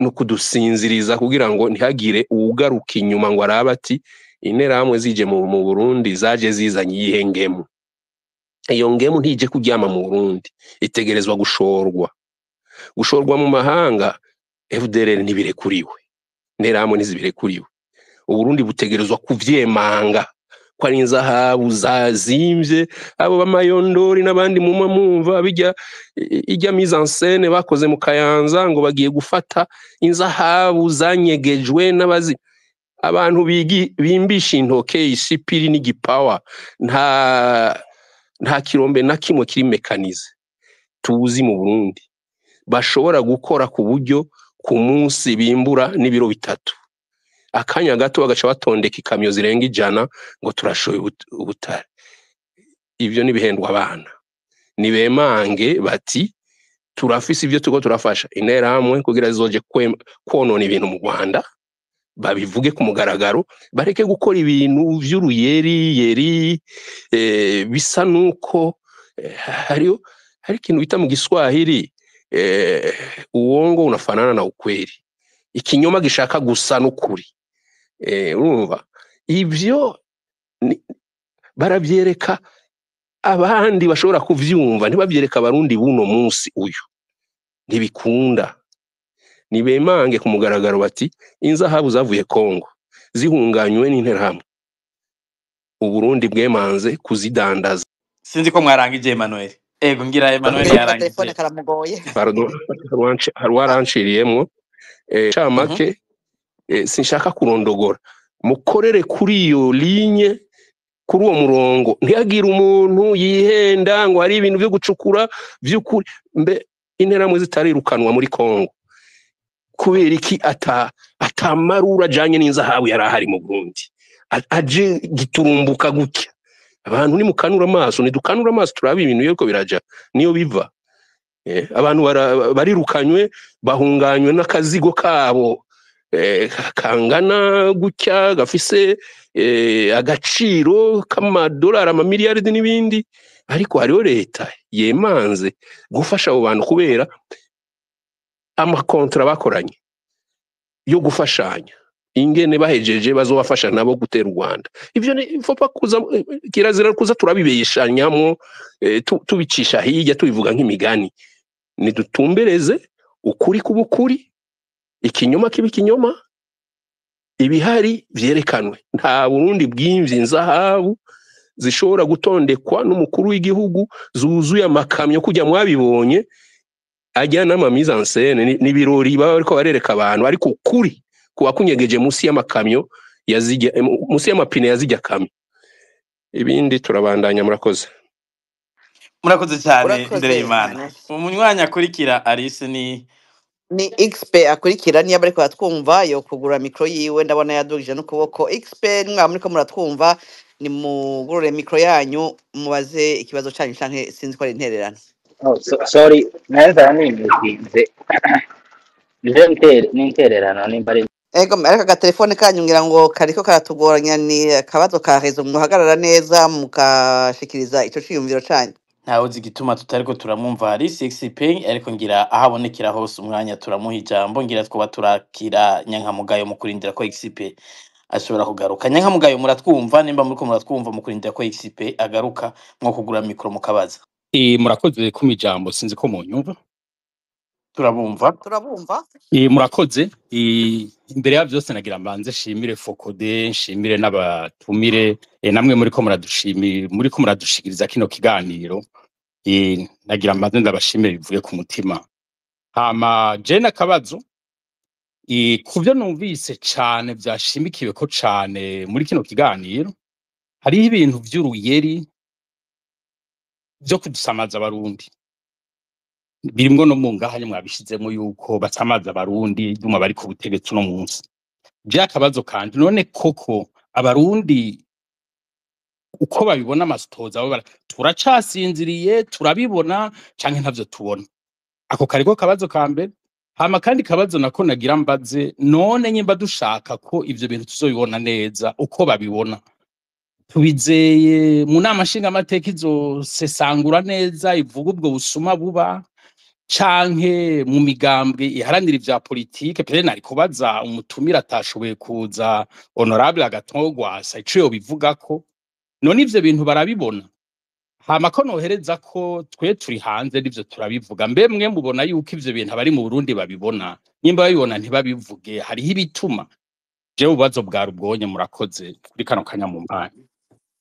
no kudusinziriza kugira ngo ntihagire ugaruka inyuma ngo araba ati interahamwe zije mu Burundi zaje zizanye iyihe ngemu. Iyo ngemu ntije kuryama mu Burundi, itegerezwa gushorwa mu mahanga. FDLR ntibirekuriwe, interahamwe ntizibirekuriwe. Uburundi butegerezwa kuvyemanga ko ari inzahabu zazimvye, abo bamayondori n'abandi mumva bijya ijya mise en scène bakoze mu Kayanza ngo bagiye gufata inzahabu zanyegejwe n'abazi. Abantu bimbisha intoke isipiri n'igipawa, nta kirombe na kimwe kiri mekanize tuzi mu Burundi bashobora gukora ku buryo ku munsi bimbura n'ibiro 3, akanya gato bagaca batondeka ikamyo zirenga 100 ngo turashoye ubutare. Ivyo nibihendwa abana, nibemange bati turafise ivyo tuko turafasha interahamwe kugira zizoje kwonona ibintu mu Rwanda, babivuge ku mugaragaro, bareke gukora ibintu vy'uruyeri bisa nuko hari ikintu bita mu Giswahili uongo unafanana na ukweli, ikinyoma gishaka gusa n'ukuri. Urumva ivyo baravyereka abandi bashobora kuvyumva, ntibavyereka abarundi buno munsi uyu, ntibikunda. Nibemange ku mugaragaro bati inzahabu zavuye Kongo zihunganywe n'interahamwe, Uburundi bwemanze kuzidandaza. Sinzi ko mwarangije Emmanuel. Ego ngira Emmanuel telefone yarangije. karamugoye. Pardon, harwaranciriyemwo camake. Sinshaka kurondogora, mukorere kuri iyo linye, kuri uwo murongo, ntiyagira umuntu yihenda ngo ari ibintu byo gucukura vy'ukuri. Mbe interahamwe zitarirukanwa muri Kongo kubera iki atamarura ajanye n'inzahabu yarahari mu Burundi, aje giturumbuka gutya? Abantu ni mukanura amaso, nidukanura amaso turabe ibintu yuko biraja niyo biva. Abantu barirukanywe, bahunganywe n'akazigo kabo kangana gutya, gafise agaciro k'amadolari amamiliyaridi n'ibindi, ariko hariho leta yemanze gufasha abo bantu kubera amakontra bakoranye yo gufashanya, ingene bahejeje bazobafasha nabo gutera u Rwanda. Ivyo ni fopa kuza kirazira kuza turabibeshanyamwo, tubicisha hirya tubivuga nk'imigani. Nidutumbereze ukuri kubukuri, ikinyoma kibi kinyoma, ibihari vyerekanwe. Nta Burundi bwimvye inzahabu zishobora gutondekwa n'umukuru w'igihugu zuzuye amakamyo kujya mwabibonye ajyana ama mise en scène n'ibirori baba ariko barereka abantu, ariko ukuri kuba kunyegeje munsi y'amakamyo yazijya munsi y'amapine yazijya kamyo. Ibindi turabandanya. Murakoze Murakoze cyane Urakoze Ndereyimana. cyane. Umunywanya akurikira Alice ni ni XP akurikira niyo bariko batwumva yo kugura mikro yiwe ndabona yadugije n'ukuboko. XP mwa muriko muratwumva ni mugurure mikro yanyu mubaze ikibazo canyu canke sinzi ko ari intererano. Oh, sorry, naweza nimetinze. Nintererano nimba ari Ego ariko agatelefone kanyu ngira ngo kariko karatugoranya ni akabazo ka rezo muhagarara neza mukashikiriza ico ciyumviro canyu. ntawe uzi igituma tutariko turamwumva hari XP ariko ngira ahabonekera hose umwanya turamuha ijambo ngira twoba turakira Nyankamugayo mu kurindira ko XP ashobora kugaruka. Nyankamugayo muratwumva nimba muriko muratwumva mu kurindira ko XP agaruka mwo kugura mikro mukabaza. Murakoze kuma ijambo sinzi ko munyumva. Turabumva. Murakoze. Imbere ya byose nagira mbanze shimire Focode, shimire n'abatumire namwe muriko muradushikiriza kino kiganiro. Nagira mbanze ndabashimire bivuye ku mutima. Hama je nakabazo kuvyo numvise cane vyashimikiwe ko cane muri kino kiganiro hari ibintu vy'uruyeri byo kudusamaza abarundi birimwo no mu ngahanye mwabishizemo yuko basamaza abarundi duma bari ku butegetsi no munsi. Je akabazo kandi none koko abarundi uko babibona amasitoza abo turacasinziriye turabibona canke ntavyo tubona. Ako kariko kabazo ka mbere. Hama kandi kabazo nako nagira mbaze none nyimba dushaka ko ivyo bintu tuzobibona neza uko babibona tubizeye mu nama nshinga amateka izosesangura neza ivuga ubwo busuma buba canke mu migambwe iharanira ivya politike pere nari kubaza umutumira atashoboye kuza honorable Agatogwa ico bivuga ko none ivyo bintu barabibona. Hama ko nohereza ko twe turi hanze n'ivyo turabivuga mwe mubona yuko ivyo bintu abari mu Burundi babibona nyimba babibona ntibabivuge hariho ibituma. Je ubazo bwa rubwonye murakoze kuri kano kanya mu mpanye.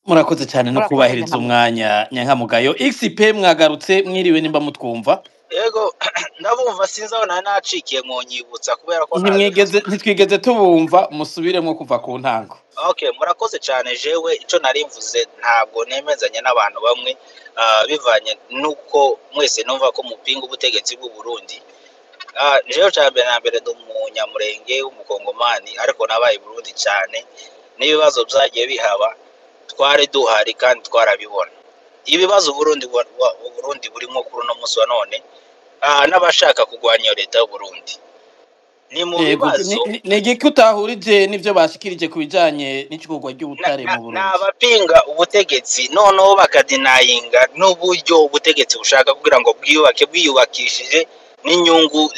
Murakoze cyane no kubahiriza umwanya Nyankamugayo. XP mwagarutse mwiriwe nimba mutwumva. Yego ndabumva sinzaho nacikiye mwonyibutsa kubera ko ntitwigeze tubumva musubiremo kuva ku ntango. Okay, murakoze cyane jewe ico nari mvuze ntabwo nemezanya n'abantu bamwe bivanye nuko mwese numva ko mupinga ubutegetsi bw'u Burundi. Jewe cyambere na mbere ndumunyamurenge w'umukongomani ariko nabaye i Burundi cyane n'ibibazo byagiye bihaba twari duhari kandi twarabibona. Ibibazo Burundi burimo kuri no musi wa none n'abashaka kugwanya leta y'u Burundi. Ni mu bibazo nege kutahurije nivyo bashikirije kubijanye n'icigogwa ry'ubutare mu Burundi. N'abapinga ubutegetsi noneho bakadinayinga n'uburyo ubutegetsi bushaka kugira ngo bwiyubakishije n'inyungu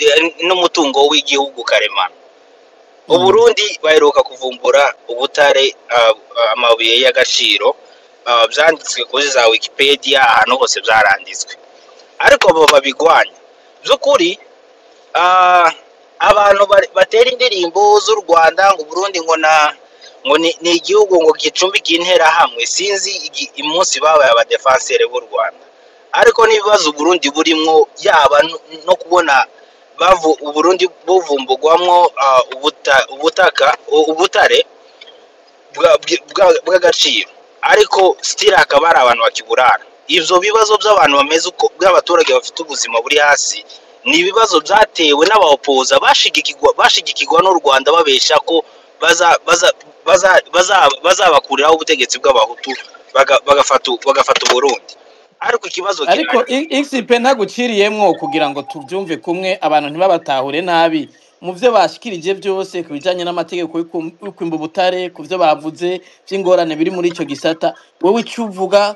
n'umutungo w'igihugu karemano. Uburundi baheruka kuvumbura ubutare amabuye y'agaciro byanditswe kuri za Wikipedia ahantu hose byaranditswe ariko bo babigwanya by'ukuri. Abantu batera indirimbo z'u Rwanda ngo Burundi ngo ni igihugu ngo gicumbikiye intera hamwe sinzi imunsi babaye abadefensere b'u Rwanda ariko n'ibibazo Burundi burimo yaba no kubona Burundi buvumbugwamwo ubutare bw'agaciro ariko still akaba ari abantu bakiburana. Ivyo bibazo by'abantu bameze uko bw'abaturage bafite ubuzima buri hasi ni ibibazo byatewe n'abaopoza bashigikirwa n'u Rwanda babesha ko bazabakuriraho ubutegetsi bw'abahutu bagafata Burundi. Ariko ikibazo ariko XP ntaguciriyemwo kugira ngo tuvyumve kumwe abantu ntibabatahure nabi mu byo bashikirije byose kubijanye n'amategeko y'ukwimba ubutare kuvyo bavuze vy'ingorane biri muri ico gisata wowe icuvuga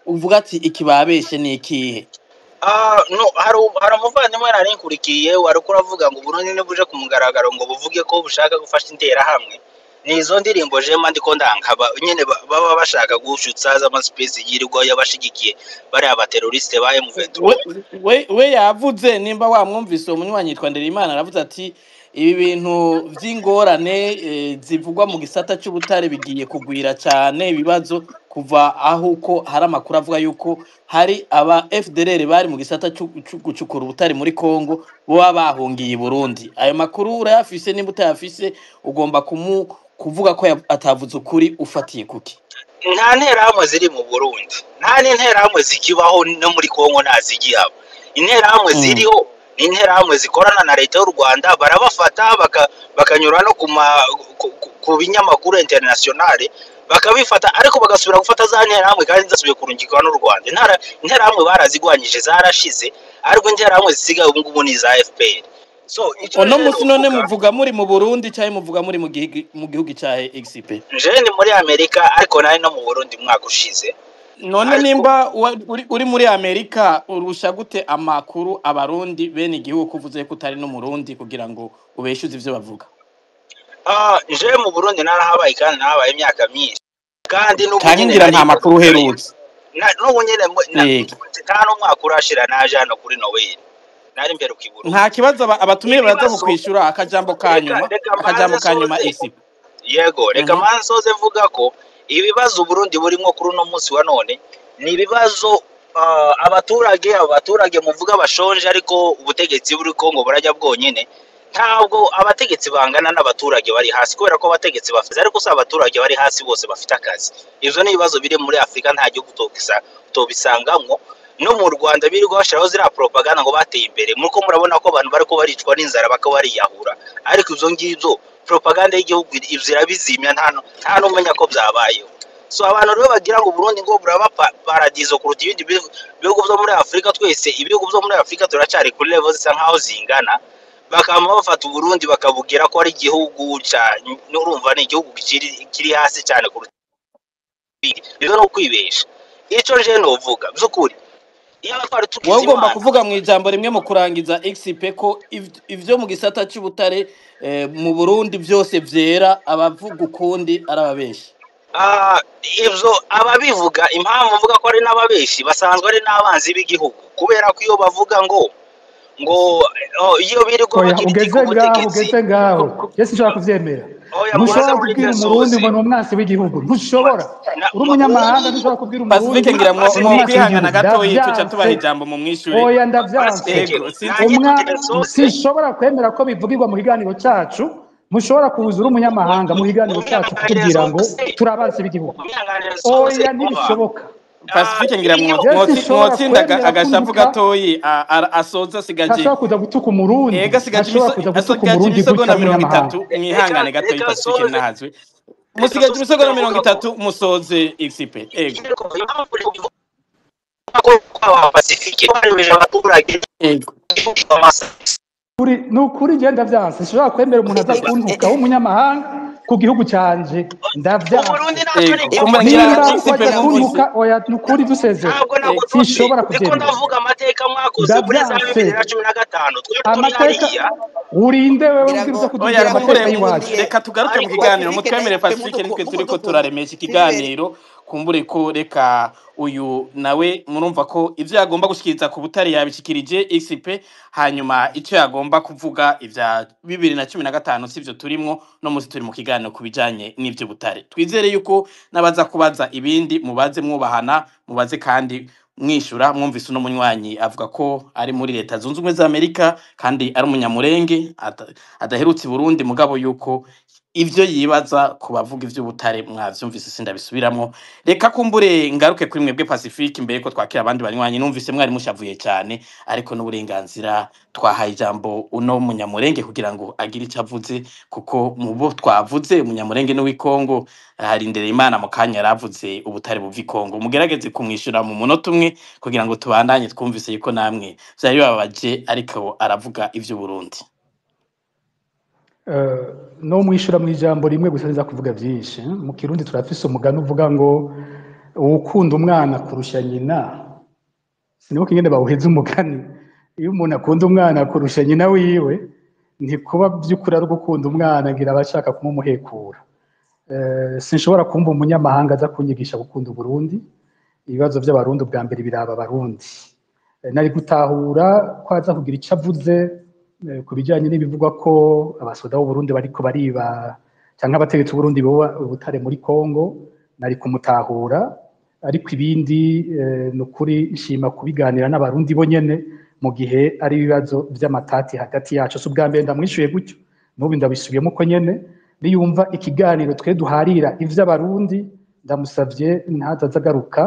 uvuga ati ikibabeshe ni ikihe? No hari umuvandimwe nari nkurikiye wari kuravuga ngo Burundi nibuje ku mugaragaro ngo buvuge ko bushaka gufasha intera hamwe. Ni izo ndirimbo jema ndiko ndankaba nyene baba bashaka gushutsa za space yirirwa yabashigikiye bari abateroriste ba M23. We yavuze nimba wamwumvise umunywanyi yitwa Nderimana aravuze ati ibi bintu vy'ingorane zivugwa mu gisata cy'ubutare bigiye kugwira cyane ibibazo kuva aho uko hari amakuru avuga yuko hari aba FDLR bari mu gisata gucukura ubutare muri Kongo bo bahungiye i Burundi. Ayo makuru urayafise nimba utayafise ugomba kuvuga ko atavuze ukuri ufatiye kuki? Nta nterahamwe ziri mu Burundi, nta n'interahamwe zikibaho no muri Kongo ntazigihaba. Interahamwe ziriho n'interahamwe zikorana na leta y'u Rwanda barabafata bakanyura no ku binyamakuru internationale bakabifata ariko bagasubira gufata za nterahamwe kandi zasubiye kurungikwa n'u Rwanda. Interahamwe barazigwanyije zarashize ariko interahamwe zisigaye ubu ngubu ni za FPR. So ono musi none muvuga muri mu Burundi cyangwa muvuga muri mu gihugu cya XP? Je ni muri Amerika ariko nari no mu Burundi mwaka ushize. None nimba uri muri Amerika urusha gute amakuru abarundi bene igihugu kuvuze ko utari no Murundi kugira ngo ubeshuze ivyo bavuga? Je mu Burundi narahabaye kandi nahabaye imyaka myinshi kandi n'ubunyene nta makuru herutse n'ubunyene nta n'umwaka urashira naje hano kuri Noel nari mbere ukiburu. Nta kibazo abatumire baraza kukwishura akajambo kanyuma XP. Yego reka mansoze mvuga ko ibibazo Burundi burimo kuri uno munsi wa none ni ibibazo abaturage muvuga bashonje ariko ubutegetsi buri Kongo burajya bwonyene. Ntabwo abategetsi bangana n'abaturage bari hasi kubera ko abategetsi bafite ariko se abaturage bari hasi bose bafite akazi. Ivyo ni ibibazo biri muri Afrika nta gihugu tobisangamwo no mu Rwanda birirwa bashiraho zira propaganda ngo bateye imbere muko murabona ko abantu bariko baricwa n'inzara bariyahura ariko ivyo ngivyo propaganda y'igihugu izirabizimya nta numenya ko byabayeho. So abantu rero bagira ngo Burundi ngo buraba paradizo kuruta ibindi bihugu byo muri Afrika. Twese ibihugu byo muri Afrika turacari kuri level zisa nkaho zingana bakama bafata Burundi bakabugira ko ari igihugu n'urumva ni igihugu kiri hasi cyane kuruta ibyo no kwibesha. Ico je no vuga byukuri wowe ugomba kuvuga mu ijambo rimwe mu kurangiza XP ko ivyo mu gisata cy'ubutare mu Burundi byose vyera abavuga ukundi arababeshi. Ivyo ababivuga impamvu mvuga ko ari n'ababeshi basanzwe ari n'abanzi b'igihugu kubera ko iyo bavuga ngo iyo birirwa ugeze ngaho yesi nshaka kuvyemera ntushobora kubwira umurundi ngo n'umwansi w'igihugu ntushobora uri umunyamahanga ntushobora kubwira umurundi Pacifique ngira mu kwihangana gato yicuca tubaha ijambo mu mwishuri. Oya ndavyanse sinshobora kwemera ko bivugirwa mu kiganiro cyacu mushobora kuza uri umunyamahanga mu kiganiro cyacu kutubwira ngo turabansi b'igihugu. Oya ntibishoboka. Pacifique ngira mwotsinda agashavu gatoyi asoza sigaje ashaka kuja gutuka umurundi asigaje ibisegonda 30 mwihangane gatoyi Pacifique nahazwe musigaje ibisegonda 30 musoze XP. Nukuri genda vyanse sinshobora kwemera umuntu aza kuntuka w'umunyamahanga ku gihugu canje ndavyanse. Oya nukuri dusezera sinshobora kuvyemera. Ndavuga amateka mwakoze muri 2015 amateka urinde wewe ubwiriza kudugira amateka y'iwacu. Reka tugaruke mu kiganiro mutwemere Pacifique nitwe turiko turaremesha ikiganiro kumbure ko reka uyu nawe murumva ko ivyo yagomba gushikiriza ku butare yabishikirije XP hanyuma ico yagomba kuvuga ivya 2015 sivyo turimwo no muzi turi mu kiganiro kubijanye n'ivyo butare. Twizere yuko nabaza kubaza ibindi mubaze mwubahana mubaze kandi mwishura. Mwumvise uno munywanyi avuga ko ari muri leta zunze ubumwe za Amerika kandi ari umunyamurenge adaherutse Burundi mugabo yuko ivyo yibaza kubavuga ivy'ubutare mwavyumvise sindabisubiramwo. Reka kumbure ngaruke kuri mwebwe Pacifique mbere ko twakira abandi banywanyi numvise mwari mushavuye cyane ariko n'uburenganzira twahaye ijambo uno munyamurenge kugira ngo agire icyo avuze kuko mubo twavuze umunyamurenge no w'ikongo hari ndere Imana mu kanya yaravuze ubutare buvi Kongo. Mugerageze kumwishura mu munota umwe kugira ngo tubandanye twumvise yuko namwe byari babaje ariko aravuga ivyo Burundi. No mwishura mu ijambo rimwe gusa neza kuvuga byinshi. Mu Kirundi turafise umugani uvuga ngo ukunda umwana kurusha nyina sinibuka ingene bawuheza umugani. Iyo umuntu akunda umwana kurusha nyina wiwe ntikuba by'ukuri ari gukunda umwana ngira abashaka kumumuhekura. Sinshobora kumva umunyamahanga aza kunyigisha gukunda Burundi. Ibibazo by'abarundi bwa mbere biraba abarundi. Nari gutahura ko aza kugira icyo avuze kubijanye n'ibivugwa ko abasoda b'u Burundi bariko bariba cyangwa abategetsi b'u Burundi boba ubutare muri Kongo nari kumutahura ariko ibindi nukuri nshima kubiganira n'abarundi bonyene mu gihe ari ibibazo by'amatati hagati yacu. So bwa mbere ndamwishuye gutyo n'ubu ndabisubiyemo ko nyene niyumva ikiganiro twe duharira ivy'abarundi ndamusavye ntazaza agaruka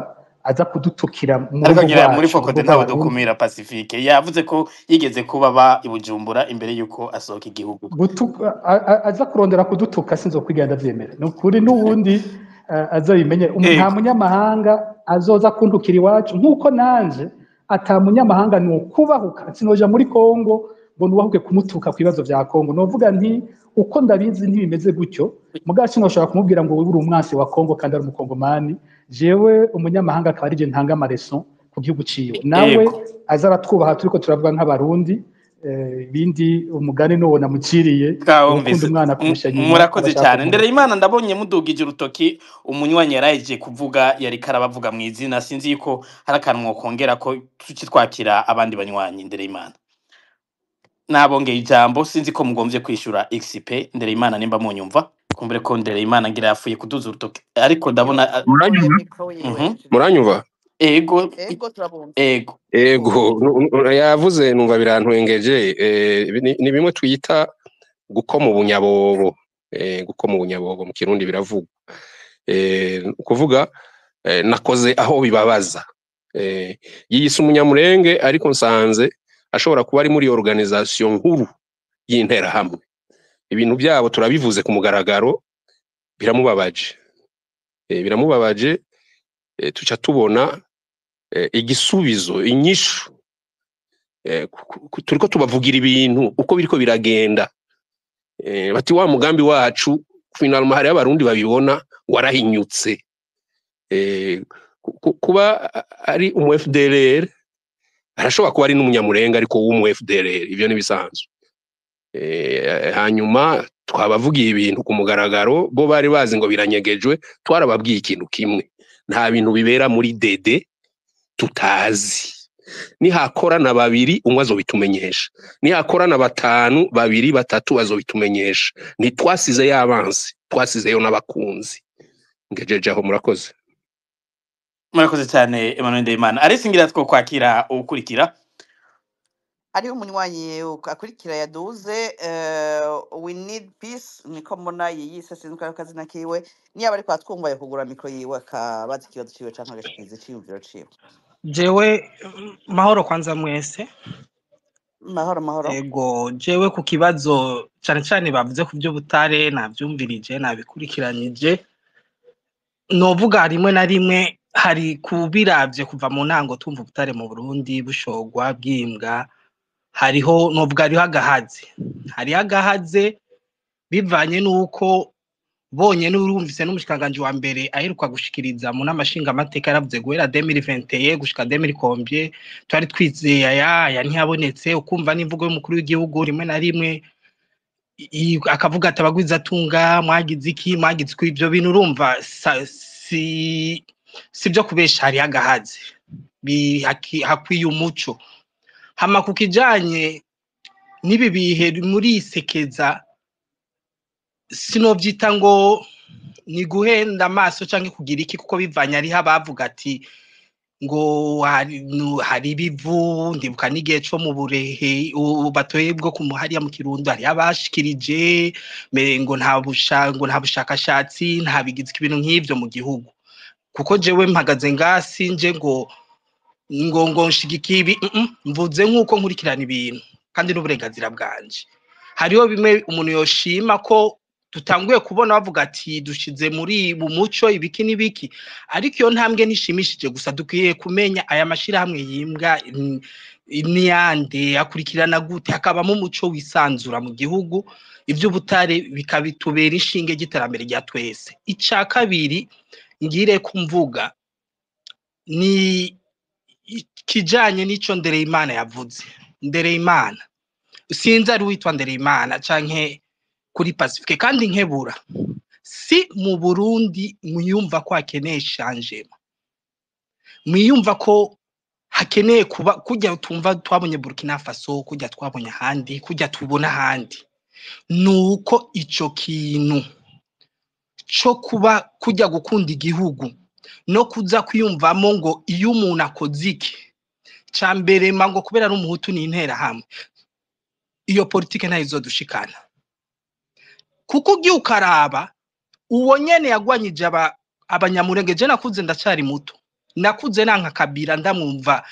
aza kudutukira mu ariko rugo ngira muri rwacu Focode urugo ntawe rw'abarundi dukumira Pacifique yavuze ko yigeze kuba ba i Bujumbura imbere yuko asohoka igihugu aza kurondera kudutuka sinzo kwigenda vyemera nukuri n'ubundi azabimenye nta munyamahanga azoza kuntukira iwacu nkuko nanje ata munyamahanga ni ukubahuka sinoja muri Kongo ngo nubahuke kumutuka ku bibazo vya Kongo novuga nti uko ndabizi ntibimeze gutyo mugaci noshobora kumubwira ngo wewe uri umwansi wa Kongo kandi ari umukongomani jewe umunyamahanga akaba ari je ntanga amareson ku gihugu ciwe nawe aza aratwubaha turiko turavuga nk'abarundi bindi umugani no namuciriye ukunda umwana kurusha nyina murakoze cyane ndere Imana ndabonye mudugije urutoki umunywanyi yaraje kuvuga yari karabavuga mu izina sinzi yuko hari akantu kongera ko tuci twakira abandi banywanyi ndere Imana nabongeye ijambo sinzi ko mugomvye kwishura XP ndere Imana nimba munyumva kumbere ko ndere Imana ngira yafuye kuduza urutoki ariko ndabona muranyumva ego yavuze numva birantwengeje ni bimwe twita gukoma ubunyabobo gukoma ubunyabobo mu kirundi biravugwa kuvuga nakoze aho bibabaza yiyise umunyamurenge ariko nsanze ashobora kuba ari muri organisation nkuru y'intera hamwe ibintu byabo turabivuze ku mugaragaro biramubabaje tuca tubona igisubizo inyishu turiko tubavugira ibintu uko biriko biragenda bati wa mugambi wacu finalement hari abarundi babibona warahinyutse kuba ari umu FDLR arashobora kuba ari n'umunyamurenga ariko w'umu FDLR ivyo nibisanzwe hanyuma twabavugiye ibintu ku mugaragaro bo bari bazi ngo biranyegejwe twarababwiye ikintu kimwe nta bintu bibera muri DD tutazi nihakorana babiri umwe azobitumenyesha nihakorana batanu babiri batatu bazobitumenyesha ntitwasize y'abanzi twasizeyo n'abakunzi ngejeje aho murakoze cyane Emmanuel Ndeyimana arisingira two kwakira ukurikira hariho umunywanyi akurikira yaduze we need peace niko mbona yiyise sinzi ko akazina kiwe niba ariko atwumva yo kugura mikro yiwe akabaza ikibazo ciwe canke agashikiriza iciyumviro ciwe jewe mahoro kwanza mwese mahoro ego jewe ku kibazo cyane cyane bavuze ku byo butare navyumvirije nabikurikiranyije novuga rimwe na rimwe hari kubiravye kuva mu ntango tumva butare mu Burundi bushogwa bwimbwa hariho novuga hariho agahaze bivanye nuko bonye n'urumvise n'umushikanganje wa mbere aheruka gushikiriza mu namashinga amateka yaravuze guhera 2021 gushika 2020 twari twizeye aya ntiyabonetse ukumva n'imvugo y'umukuru w'igihugu rimwe na rimwe akavuga ati abagwiza tunga mwagize iki mwagize kw'ivyo bintu urumva si byo kubesha hari agahaze hakwiye umuco hama kukijanye nibi bihe muri isekeza sinovyita ngo ni guhenda amaso canke kugira iki kuko bivanye ari abavuga ati ngo hari bivu ndibuka n'igihe co mu burehe batoye bwo kumuhariya mu Kirundo hari abashikirije ngo nta bushakashatsi nta bigize ibintu nk'ivyo mu gihugu kuko jewe mpagaze ngasi nje ngo nshigikiye ibi mvuze nk'uko nkurikirana ibintu kandi n'uburenganzira bwanje hariho bimwe umuntu yoshima ko tutanguye kubona bavuga ati dushize muri mu muco ibiki n'ibiki ariko iyo ntambwe nishimishije gusa dukwiye kumenya aya mashirahamwe yimbwa niyande akurikirana gute hakabamo umuco wisanzura mu gihugu ivyo butare bikabitubera inshinge y'iterambere rya twese ica kabiri ngire kumvuga ni kijanye n'ico Ndereyimana yavuze Ndereyimana sinzi ari witwa Ndereyimana canke kuri Pacifique kandi nkebura si mu Burundi mwiyumva ko hakeneye changement mwiyumva ko hakeneye kuba kujya tumva twabonye Burkina Faso kujya twabonye handi kujya tubona handi nuko ico kintu cyo kuba kujya gukunda igihugu no kuza kwiyumvamo ngo iyo umuntu akoze iki cambere mango kubera n'umuhutu n'intera hamwe iyo politike ntayo izodushikana kuko ugiye ukaraba uwo nyene yagwanyije abanyamurenge je nakuze ndacari muto nakuze nanka Kabila ndamwumva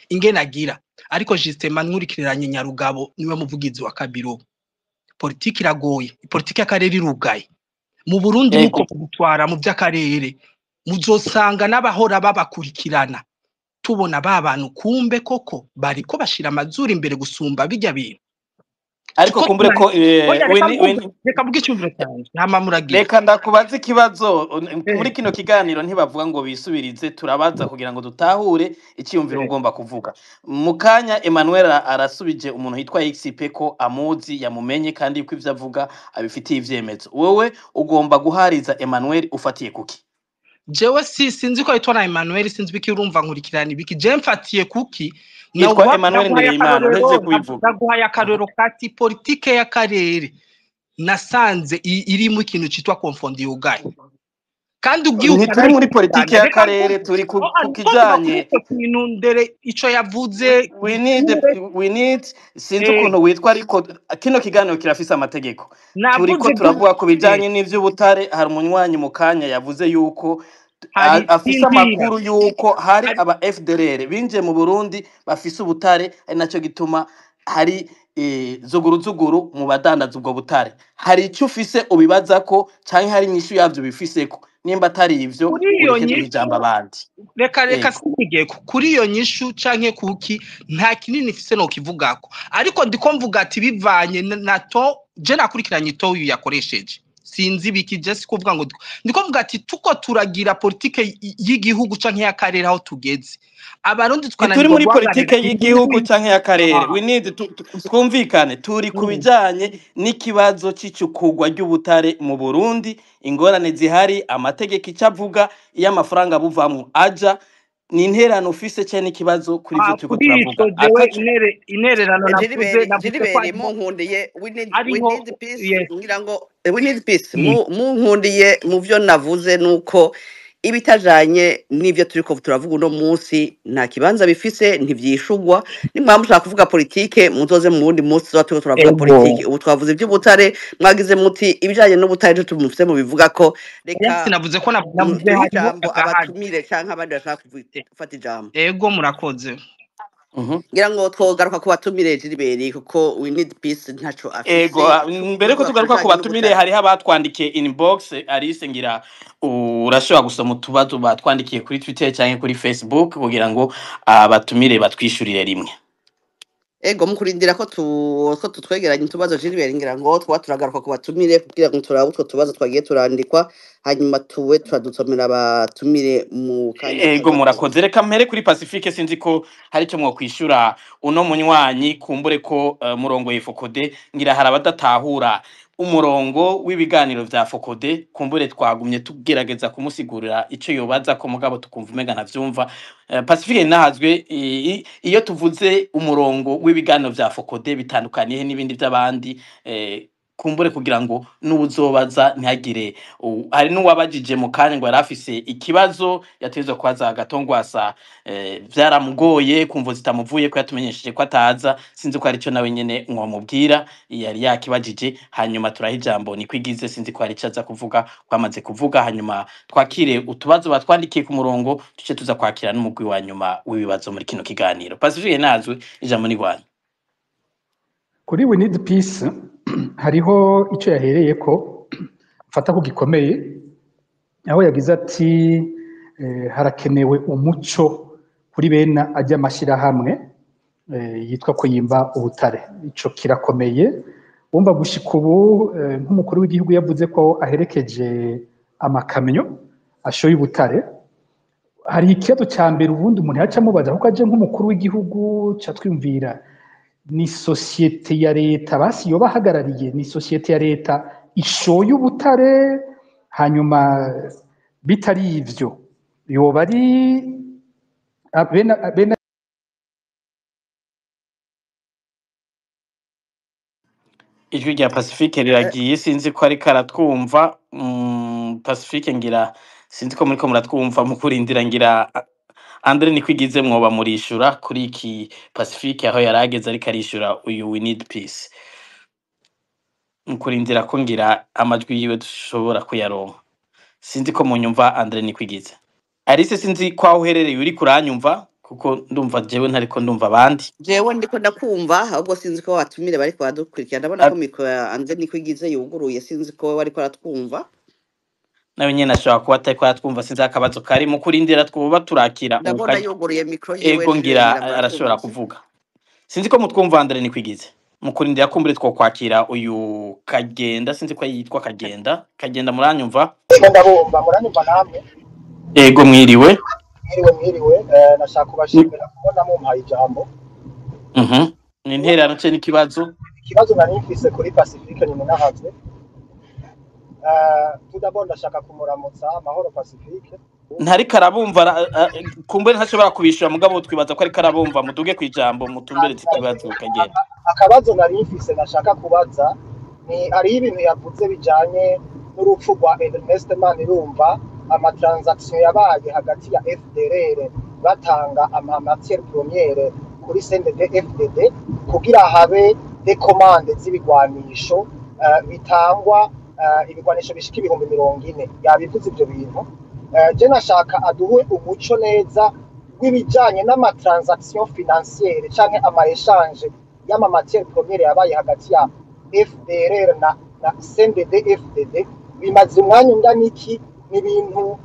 ingene agira ariko Justement nkurikiranye Nyarugabo niwe muvugizi wa Kabila ubu. Politiki iragoye, politiki y'akarere irugaye mu Burundi muko ego gutwara mu by'akarere muzosanga n'abahora babakurikirana tubona bantu kumbe koko bariko bashira amazuru imbere gusumba bijya bintu ariko tuko kumbure ko oya reka mvuge icyumviro cyane hama muragira reka ndakubaza ikibazo muri eh kino kiganiro ntibavuga ngo bisubirize turabaza kugira ngo dutahure icyiyumviro eh ugomba kuvuga mu kanya Emmanuel arasubije umuntu yitwa XP ko amuzi yamumenye kandi ko ivyo avuga abifitiye ivyemezo wowe ugomba guhariza Emmanuel ufatiye kuki jewe sinzi ko yitwa na Emmanuel sinzi biki urumva nkurikirana ibiki je mfatiye kuki yitwa Emmanuel Ndereyimana nteze kubivuga naguhaye akarero kati politike y'akarere nasanze iri mu kintu citwa confondi ugaye kandi ntituri muri politike y'akarere turi ku kijanye ndere ico yavuze we need sinzi ukuntu witwa ariko kino kiganiro kirafise amategeko turiko turavuga ku bijanye n'ivy'ubutare hari umunywanyi mu kanya yavuze yuko afise amakuru yuko hari aba FDLR binje mu Burundi bafise ubutare ari naco gituma hari zuguru mu badandaza ubwo butare hari icyo ufise ubibaza ko canke hari inyishu yavyo bifiseko nimba atari ivyo ureke ijambo abandi reka sinige kuri iyo nyishu canke kuki nta kinini ifise no kivugako ariko ndiko mvuga ati bivanye nato je nakurikiranye to uyu yakoresheje sinzi biki je sikuvuga ngo ndiko mvuga ati tuko turagira politike y'igihugu canke y'akarere aho tugeze abarundi turi muri politike y'igihugu canke y'akarere we need twumvikane turi kubijanye n'ikibazo c'icukugwa ry'ubutare mu Burundi ingorane zihari amategeko icavuga iyo amafaranga buvamwo aja ni interano ufise cyane ikibazo kuri ivyo tuko turavuga intererano navuze navuze mu nkundiye we need peace ngira ngo we need peace mu nkundiye mu byo navuze nuko ibitajanye n'ivyo turiko turavuga uno munsi nta kibanza bifise ntivyishugwa nimwe mushaka kuvuga politike muzoze mu wundi munsi turiko turavuga politike ubu twavuze ivy'ubutare mwagize muti ibijanye n'ubutare cyo tumufise mu bivuga ko reka sinavuze ko navuze ijambo abatumire canke abandi bashaka gufata ijambo ego murakoze ngira ngo twogaruka ku batumire Gilbert kuko we need peace ntaco afise ego mbere ko tugaruka ku batumire hariho abatwandikiye inbox Alice ngira urashobora gusoma utubazo batwandikiye kuri Twitter cyangwa kuri Facebook kugira ngo abatumire batwishurire rimwe ego mukurindira ko tutwegeranye utubazo Gilbert ngira ngo turagaruka ku batumire kugira ngo turabe utwo tubazo twagiye turandikwa hanyuma tuwe turadutomera abatumire mu kanya ego murakoze reka mpere kuri Pacifique sinzi ko hari cyo mwo kwishura uno munywanyi kumbure ko murongo y'Focode ngira harabadatahura umurongo w'ibiganiro vya Focode kumbure twagumye tugerageza kumusigurira ico yobaza ko mugabo tukumva umega navyumva Pacifique nahazwe iyo tuvuze umurongo w'ibiganiro vya Focode bitandukaniye n'ibindi by'abandi kumbure kugira ngo n'ubuzobaza ntihagire hari n'uwabajije mu kanya ngo yarafise ikibazo yatezwe kwaza agatongwasa byaramugoye kumva zitamuvuye ko yatumenyesheje ko ataza sinzi ko ari cyo nawe nyene mwomubwira yari yakibajije hanyuma turahijambo ni kwigize sinzi ko ari caza kuvuga kwamaze kuvuga hanyuma twakire utubazo batwandikiye ku murongo tuce tuza kwakira n'umugwi wa nyuma w'ibibazo muri kino kiganiro Pacifique nazwe ijambo ni gwanyu kuri we need peace hariho icyo yahereye ko mfata ko gikomeye aho yagize ati harakenewe umuco kuri bene ajya amashyirahamwe yitwa ko yimba ubutare icyo kirakomeye wumva gushika ubu nk'umukuru w'igihugu yavuze ko aherekeje amakamyo ashoye ubutare hari ikibazo cya mbere ubundi umuntu yaca amubaza kuko aje nk'umukuru w'igihugu cya twiyumvira ni sosiyete ya leta basi yoba ahagarariye ni sosiyete ya leta ishoye ubutare hanyuma bitari ivyo yoba ari bene ijwi rya Pacifique riragiye sinzi ko ari karatwumva Pacifique ngira sinzi ko muriko muratwumva mu kurindira ngira Andre ni kwigize mwoba murishura kuri iki Pacifique aho yarageze ariko arishura uyu we need peace mukurindira ko ngira amajwi yiwe dushobora kuyaronka sinzi ko munyumva Andre ni kwigize Alice sinzi ko aho uherereye uri kuranyumva kuko ndumva jewe ntariko ndumva abandi. jewe ndiko ndakumva ahubwo sinzi ko watumire bariko baradukurikira ndabona ko Ar- mikoro yanjye niko igize yuguruye sinzi ko bariko baratwumva nawe nyene ashobora kuba atariko aratwumva sinzi akabazo kari mu kurindira twuba turakira ndabona yuguruye mikoro yiwe ego Jilibert ngira ngira arashobora murakumva kuvuga. Sinzi ko mutwumva Andre ni kwigize. Mu kurindira kumbure two kwakira uyu Kagenda sinzi ko yitwa Kagenda muranyumva. ndabumva muranyumva namwe Ego mwiriwe. mwiriwe nashaka kubashimira kubona mumpaye ijambo Ni intererano ce n'ikibazo. ikibazo nari mfise kuri Pacifique nyine nahavye tudabona ndashaka kumuramutsa amahoro Pacifique Ntari karabumva kumbure ntashobora kubishura mugabo twibaza ko ari karabumva muduge kwijambo mutumberetse ikibazo Kagenda. akabazo nari mfise nashaka kubaza ni ari ibintu yavuze bijanye n'urupfu rwa Ernest Manirumva amatransaction yabaye hagati ya FDLR batanga amamatière première kuri CNDD FDD kugira habe de commande z'ibigwanisho bitangwa ibigwanisho bishika 40,000 yabivuze ibyo bintu je nashaka aduhe umuco neza w'ibijanye n'amatransaction financière canke ama échange y'amamatière première yabaye hagati ya FDLR na CNDD FDD bimaze umwanya ungana iki n'ibintu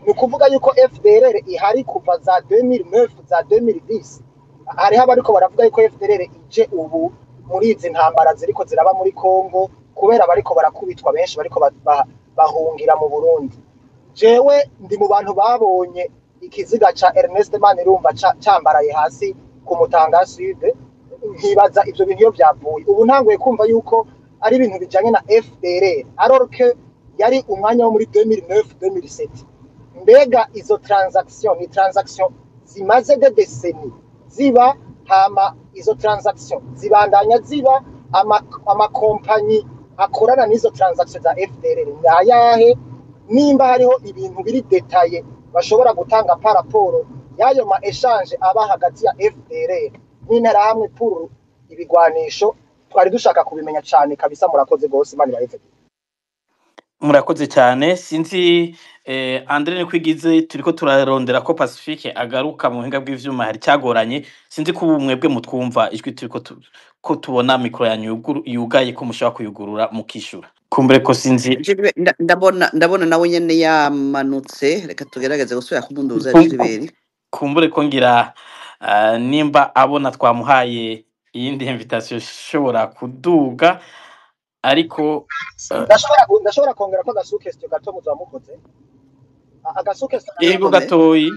ni kuvuga yuko FDLR ihari kuva za 2009 za 2010 hariho abariko baravuga yuko FDLR ije ubu muri izi ntambara ziriko ziraba muri Kongo kubera bariko barakubitwa benshi bariko bahungira mu Burundi jewe ndi mu bantu babonye ikiziga ca Ernest Manirumva cyambaraye hasi ku Mutanga Sud nkibaza ivyo bintu iyo byavuye ubu ntanguye kumva yuko ari ibintu bijanye na FDLR alors que yari umwanya wo muri 2009-2007 mbega izo transaction ni transaction zimaze de décennies ziba hama izo transaction zibandanya ziba ama compagnie akorana n'izo transaction za FDLR yayahe nimba hariho ibintu biri detaye bashobora gutanga par rapport yayo ma échange aba hagati ya FDLR n'intara hamwe pour ibigwanisho twari dushaka kubimenya cyane kabisa murakoze gose mani baheze Murakoze cyane sinzi Andre ni kwigize turiko turarondera ko Pacifique agaruka mu buhinga bw'ivyuma hari cyagoranye sinzi ko mwebwe mutwumva ijwi turiko ko tubona mikro yanyu yugaye ko mushaka kuyugurura mukishura kumbere ko sinzi ndabona nawe nyene yamanutse reka tugerageze gusubira kumunduza Jilibert kumbure ko ngira nimba abona twamuhaye iyindi invitation shobora kuduga ariko ndashobora kongera ko gasukesyo gato muzamukoze agasukesyo yego gatoyi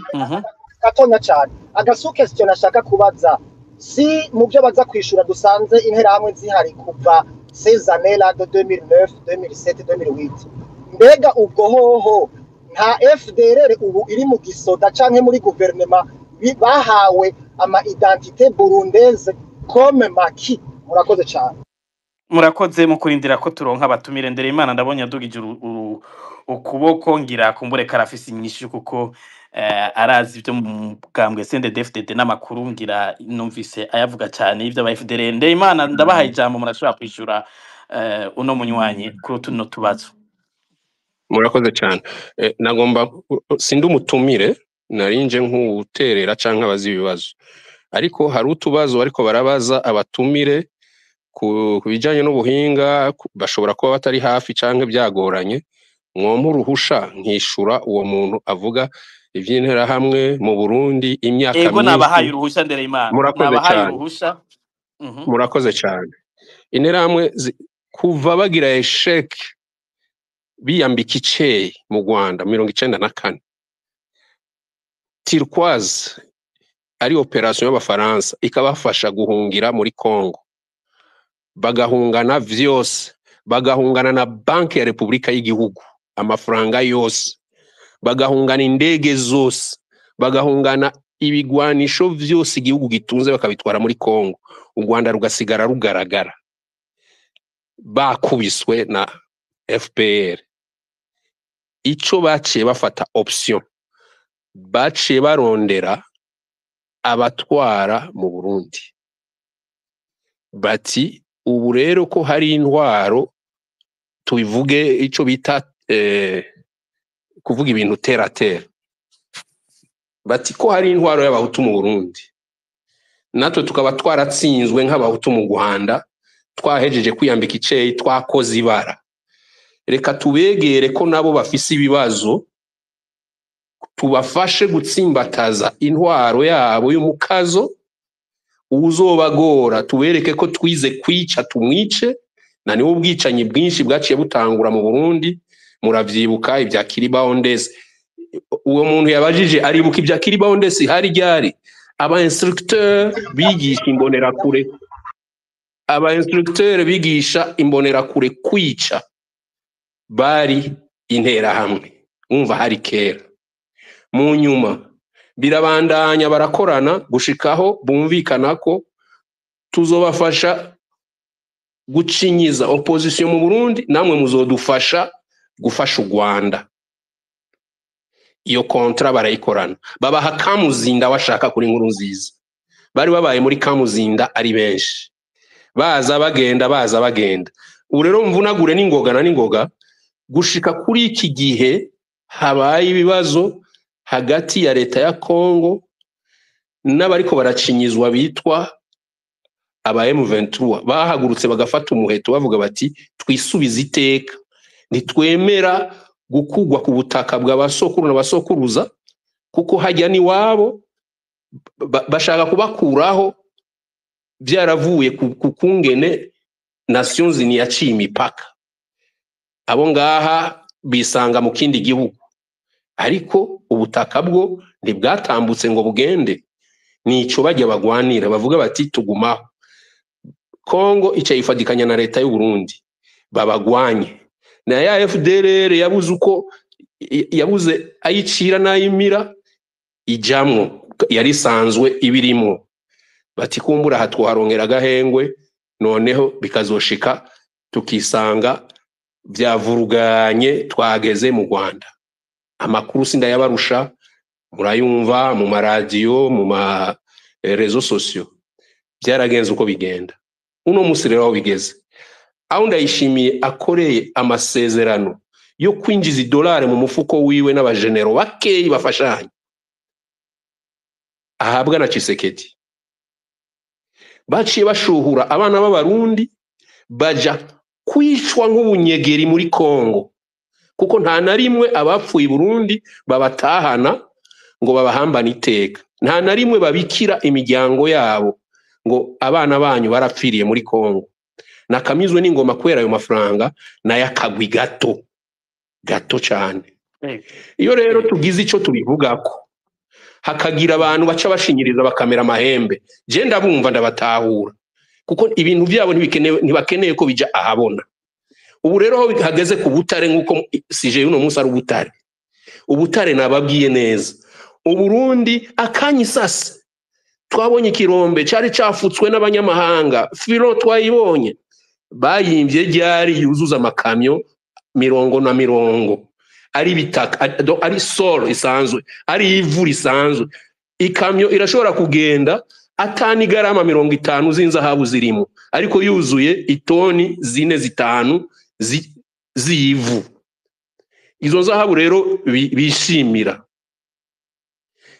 gatonya cyane agasukesyo nashaka kubaza si mu byo baza kwishura dusanze intera hamwe zihari kuva Cezanela de 2009 2007 2008 mbega ubwo hoho nta FDLR ubu iri mu gisoda canke muri gouvernement bahawe ama identité burundaise comme maki murakoze cyane murakoze mu kurindira ko turonka abatumire ndere Imana ndabonye adugije ukuboko ngira kumbure karafisi inyishu kuko arazi ibyo mu bwambwe CNDD FDD n'amakuru ngira numvise ayavuga cyane ibyo aba FDL ndere Imana ndabahaye ijambo murashobora kwishura uno munywanyi kuri tuno tubazo. Murakoze cyane nagomba sindi umutumire narinje nk'uterera canke abazi ibibazo ariko hari utubazo ariko barabaza abatumire ku bijanye n'ubuhinga bashobora kuba batari hafi canke byagoranye mwompa uruhusha nkishura uwo muntu avuga ivy'intera hamwe mu Burundi imyaka myinshi. Ego nabahaye uruhusha ndere Imana nabahaye uruhusha. Murakoze cyane intera hamwe kuva bagira eshek biyambika iceye mu Rwanda 1994 Turquoise ari operation y'abafaransa ikabafasha guhungira muri Kongo bagahungana vyose bagahungana na banki ya Republika y'igihugu amafaranga yose bagahungana indege zose bagahungana ibigwanisho vyose igihugu gitunze bakabitwara muri Kongo u Rwanda rugasigara rugaragara bakubiswe na FPR ico baciye bafata option baciye barondera abatwara mu Burundi bati ubu rero ko hari intwaro tubivuge ico bita kuvuga ibintu tera bati ko hari intwaro y'abahutu mu Burundi natwe tukaba twaratsinzwe nk'abahutu mu Rwanda twahejeje kwiyambika iceyi twakoze ibara reka tubegere ko nabo bafise ibibazo tubafashe gutsimbataza intwaro yabo y'umukazo uzobagora tubereke ko twize kwica tumwice na niwo ubwicanyi bwinshi bwaciye butangura mu Burundi muravyibuka ibya Kiribaondesi uwo muntu yabajije aribuka ibya Kiribaondesi hari ryari aba instructeur bigisha imbonerakure aba instructeur bigisha imbonerakure kwica bari intera hamwe umva hari kera mu nyuma birabandanya barakorana gushikaho bumvikana ko tuzobafasha gucinyiza opposition mu Burundi namwe muzodufasha gufasha u Rwanda iyo kontra barayikorana babaha Kamuzinda washaka kuri nkuru nziza bari babaye muri Kamuzinda ari benshi baza bagenda ubu rero mvunagure n'ingoga gushika kuri iki gihe habaye ibibazo hagati ya leta ya Kongo n'abariko baracinyizwa bitwa aba M23 bahagurutse bagafata umuheto bavuga bati twisubize iteka nitwemera gukugwa ku butaka bw'abasokuru n'abasokuruza kuko hajya ni wabo bashaka kubakuraho byaravuye ku kungene Nations Unies yaciye imipaka abo ngaha bisanga mu kindi gihugu ariko ubutaka bwo ntibwatambutse ngo bugende nico bajya bagwanira bavuga bati tugumaho Kongo ica ifadikanya na leta y'u Burundi babagwanye na ya FDLR yabuze ayicira nayimira ijamwo yari sanzwe ibirimo bati kumbura hatwarongera gahengwe noneho bikazoshika tukisanga byavuruganye twageze mu Rwanda amakuru sindayabarusha murayumva mu maradiyo mu ma réseaux sociaux byaragenze uko bigenda uno musi rero bigeze aho ndayishimiye akoreye amasezerano yo kwinjiza $1 mu mufuko wiwe n'abagenero bakeyi bafashanya ahabwa na Tshisekedi baciye bashuhura abana b'abarundi baja kwicwa nk'ubunyegeri muri Kongo kuko nta na rimwe abapfuye Burundi babatahana ngo babahambane iteka nta na rimwe babikira imiryango yabo ngo abana banyu barapfiriye muri Kongo nakamizwe n'ingoma kwera ayo mafaranga na yakagwi gato cyane iyo rero tugize ico tubivugako hakagira abantu baca bashinyiriza bakamera amahembe je ndabumva ndabatahura kuko ibintu byabo ntibakeneye ko bija ahabona ubu rero ho bihageze ku butare nkuko sije uno munsi ari ubutare nababwiye neza Uburundi akanyisase twabonye kirombe cyari cafutswe n'abanyamahanga filo twayibonye bayimvye ryari yuzuza amakamyo 100 ari bitaka ari solo isanzwe ari ivu risanzwe ikamyo irashobora kugenda atani garama 50 z'inzahabu zirimo ariko yuzuye itoni 4-5 zivu izo zahabu rero bishimira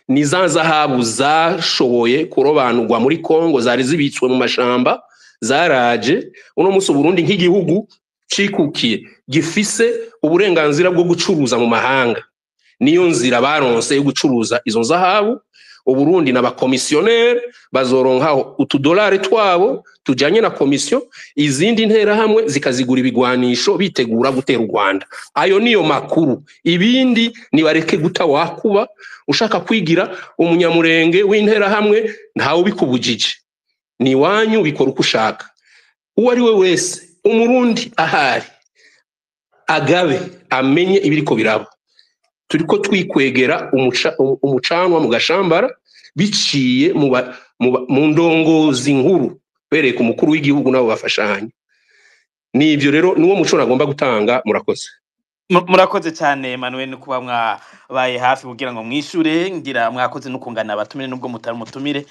ni za zahabu zashoboye kurobanurwa muri Kongo zari zibitswe mu mashamba zaraje uno musi Burundi nk'igihugu cikukiye gifise uburenganzira bwo gucuruza mu mahanga niyo nzira baronse yo gucuruza izo zahabu Uburundi n'abakomisiyoneri bazoronkaho $2 twabo tujanye na komisiyo izindi ntera hamwe zikazigura ibigwanisho bitegura gutera u Rwanda ayo niyo makuru ibindi nibareke guta wakuba ushaka kwigira umunyamurenge w'intera hamwe ntawe ubikubujije ni wanyu bikora uko ushaka uwo ari we wese umurundi ahari agabe amenye ibiriko biraba turiko twikwegera umucanwa mu gashambara biciye mu ndongozi nkuru bereka umukuru w'igihugu nabo bafashanya nivyo rero niwo muco nagomba gutanga murakoze murakoze cyane Emmanuel no kuba mwabaye hafi kugira ngo mwishure ngira mwakoze no kungana abatumire nubwo mutari mutumire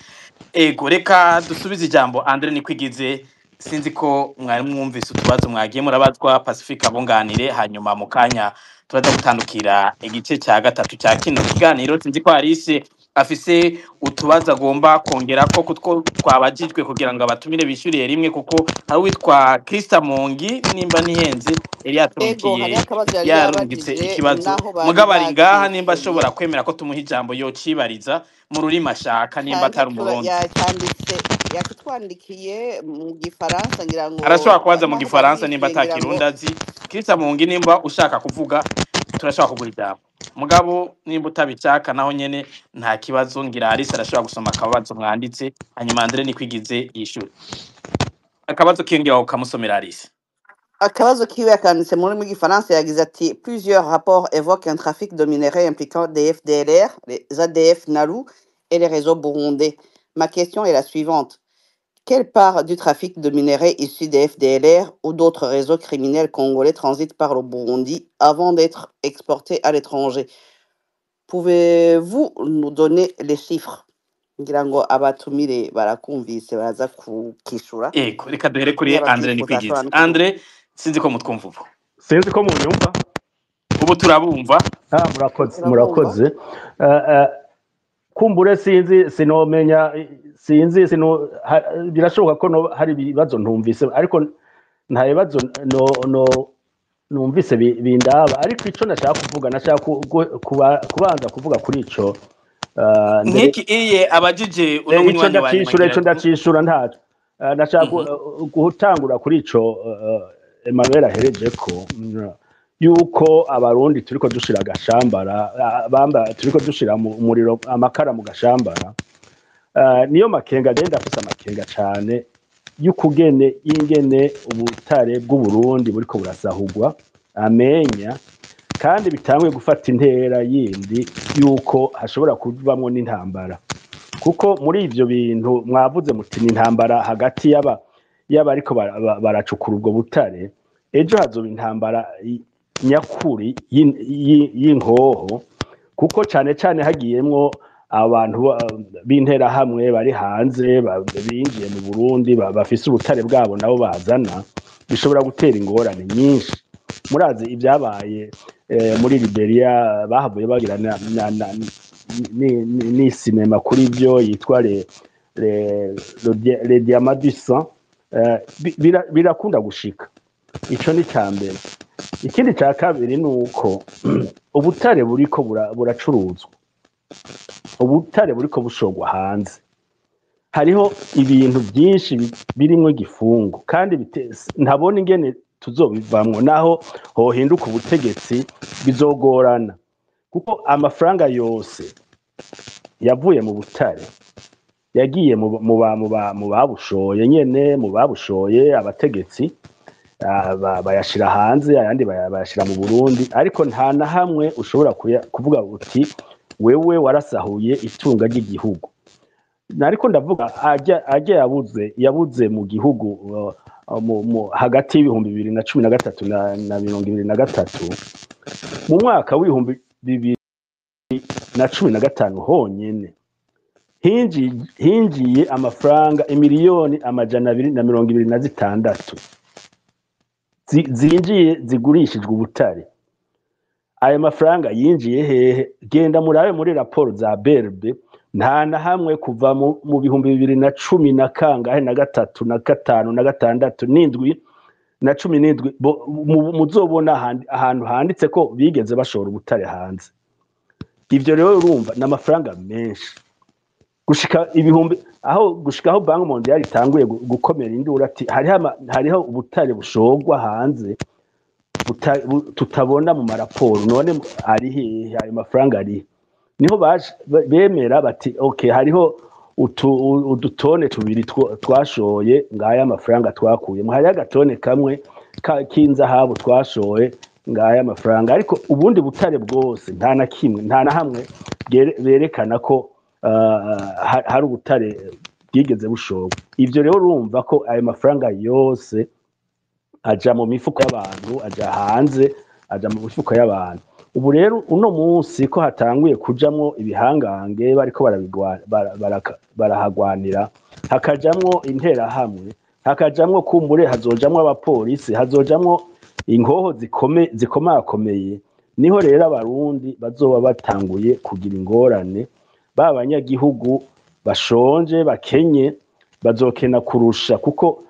ego reka dusubize ijambo Andre Nikwigize sinzi ko mwari mwumvise utubazo mwagiye murabazwa Pacifique abunganire hanyuma mu kanya turaza gutandukira igice cya gatatu cya kino kiganiro sinzi ko Alice afise utubazo agomba kongera ko kutwo twabajijwe kugira ngo abatumire bishyuriye rimwe kuko hari uwitwa Krista Mongi nimba ntihenze yari ego hariho yaturungikiye akabazo yari yarungitse yabajije ikibazo naho bari mugabo ari ngaha nimba bakishuye ashobora kwemera ko tumuha ijambo yocibariza mu rurimi ashaka nimba canke atari umurundi yacanditse yakitwandikiye mu gifaransa ngira ngo arashobora kubaza mu naho bari gifaransa nimba bishuye ngira ngo atakirundi azi Krista Mongi nimba ushaka kuvuga turashobora kugura ijambo mugabo nimba utabishaka naho nyene nta kibazo ngira Alice arashobora gusoma akabazo mwanditse hanyuma Andre nikwigize yishure akabazo kiyongera ukamusomera Alice. akabazo kiwe yakanditse mu rurimi rw'igifaransa yagize ati plusieurs rapports évoquent un trafic de minerais impliquant des FDLR, les ADF Nalu et les réseaux burundais. Ma question est la suivante. Quelle part du trafic de minerais issus des FDLR ou d'autres réseaux criminels congolais transite par le Burundi avant d'être exporté à l'étranger? Pouvez-vous nous donner les chiffres? Ngira ngo abatumire barakumvise baraza kukishura Eko reka duhere kuri niba Andre byifuza nikwigize. ashobora no kuvuga. Andre sinzi ko mutwumva ubu. sinzi ko munyumva. Ubu turabumva. Murakoze Turabumva. murakoze. Kumbure sinomenya birashoboka ko hari ibibazo ntumvise ariko nta bibazo numvise bindaba ariko ico nashaka kuvuga nashaka kubanza kuvuga kuri ico nkiki iye abajije uno munywanyi wa nyuma ico ndacishura ntaco nashaka gutangura kuri ico Emmanuel ahereje ko yuko abarundi turiko dushira agashambara turiko dushira mu muriro amakara mu gashambara niyo makenga genda afise amakenga cane y'ukugene ingene ubutare bw'Uburundi buriko burasahurwa amenya kandi bitangwe gufata intera yindi yuko hashobora kuvamwo n'intambara kuko muri ivyo bintu mwavuze muti n'intambara hagati yaba ariko baracukura ubwo butare ejo hazoba intambara nyakuri y'inkoho kuko cane cane hagiyemwo abantu b'intera hamwe bari hanze binjiye mu Burundi bafise ubutare bwabo nabo bazana bishobora gutera ingorane nyinshi murazi ibyabaye muri Liberia bahavuye bagira ni sinema kuri byo yitwa le diamant du sang birakunda gushika ico ni cyambere ikindi cya kabiri nuko ubutare buriko buracuruzwa ubutare buriko bushogwa hanze hariho ibintu byinshi birimwo igifungo kandi ntabona ingene tuzobivamwo naho hohinduka ubutegetsi bizogorana kuko amafaranga yose yavuye mu butare yagiye mu babushoye nyene mu babushoye abategetsi bayashira hanze ayandi bayashira mu Burundi ariko nta na hamwe ushobora kuvuga uti wewe warasahuye itunga ry'igihugu nariko ndavuga ajya yabuze mu gihugu hagati y'ibihumbi 2013 na 2023 mu mwaka w'ibihumbi 2015 honyene hinjiye amafaranga imiliyoni 226 zinjiye zigurishijwe ubutare ayo mafaranga yinjiye hehe genda murabe muri raporo za BRB nta na hamwe kuva mu bihumbi 2010 na kangahe na gatatu na gatanu na gatandatu n'indwi na 17 muzobona ahantu handitse ko bigeze bashora ubutare hanze ivyo rero urumva n'amafaranga menshi gushika ibihumbi gushikaho Banki Mondiale itanguye gukomera indura ati hariho ubutare bushogwa hanze tutabona mu maraporo none ari hehe ayo mafaranga ari niho bemera bati okay hariho udutone tubiri twashoye ngaya amafaranga twakuye hari agatone kamwe k'inzahabu twashoye ngaya amafaranga ariko ubundi butare bwose nta na kimwe nta na hamwe berekana ko hari ubutare bwigeze bushogwa ivyo rero urumva ko ayo mafaranga yose aja mu mifuko y'abantu aja hanze aja mu mifuko y'abantu ubu rero uno munsi ko hatanguye kujamwo ibihangange bariko barahagwanira hakajamwo intera hamwe hakajamwo kumbure hazojamwo abapolisi hazojamwo inkoho zikomakomeye niho rero abarundi bazoba batanguye kugira ingorane ba banyagihugu bashonje bakenye bazokena kurusha kuko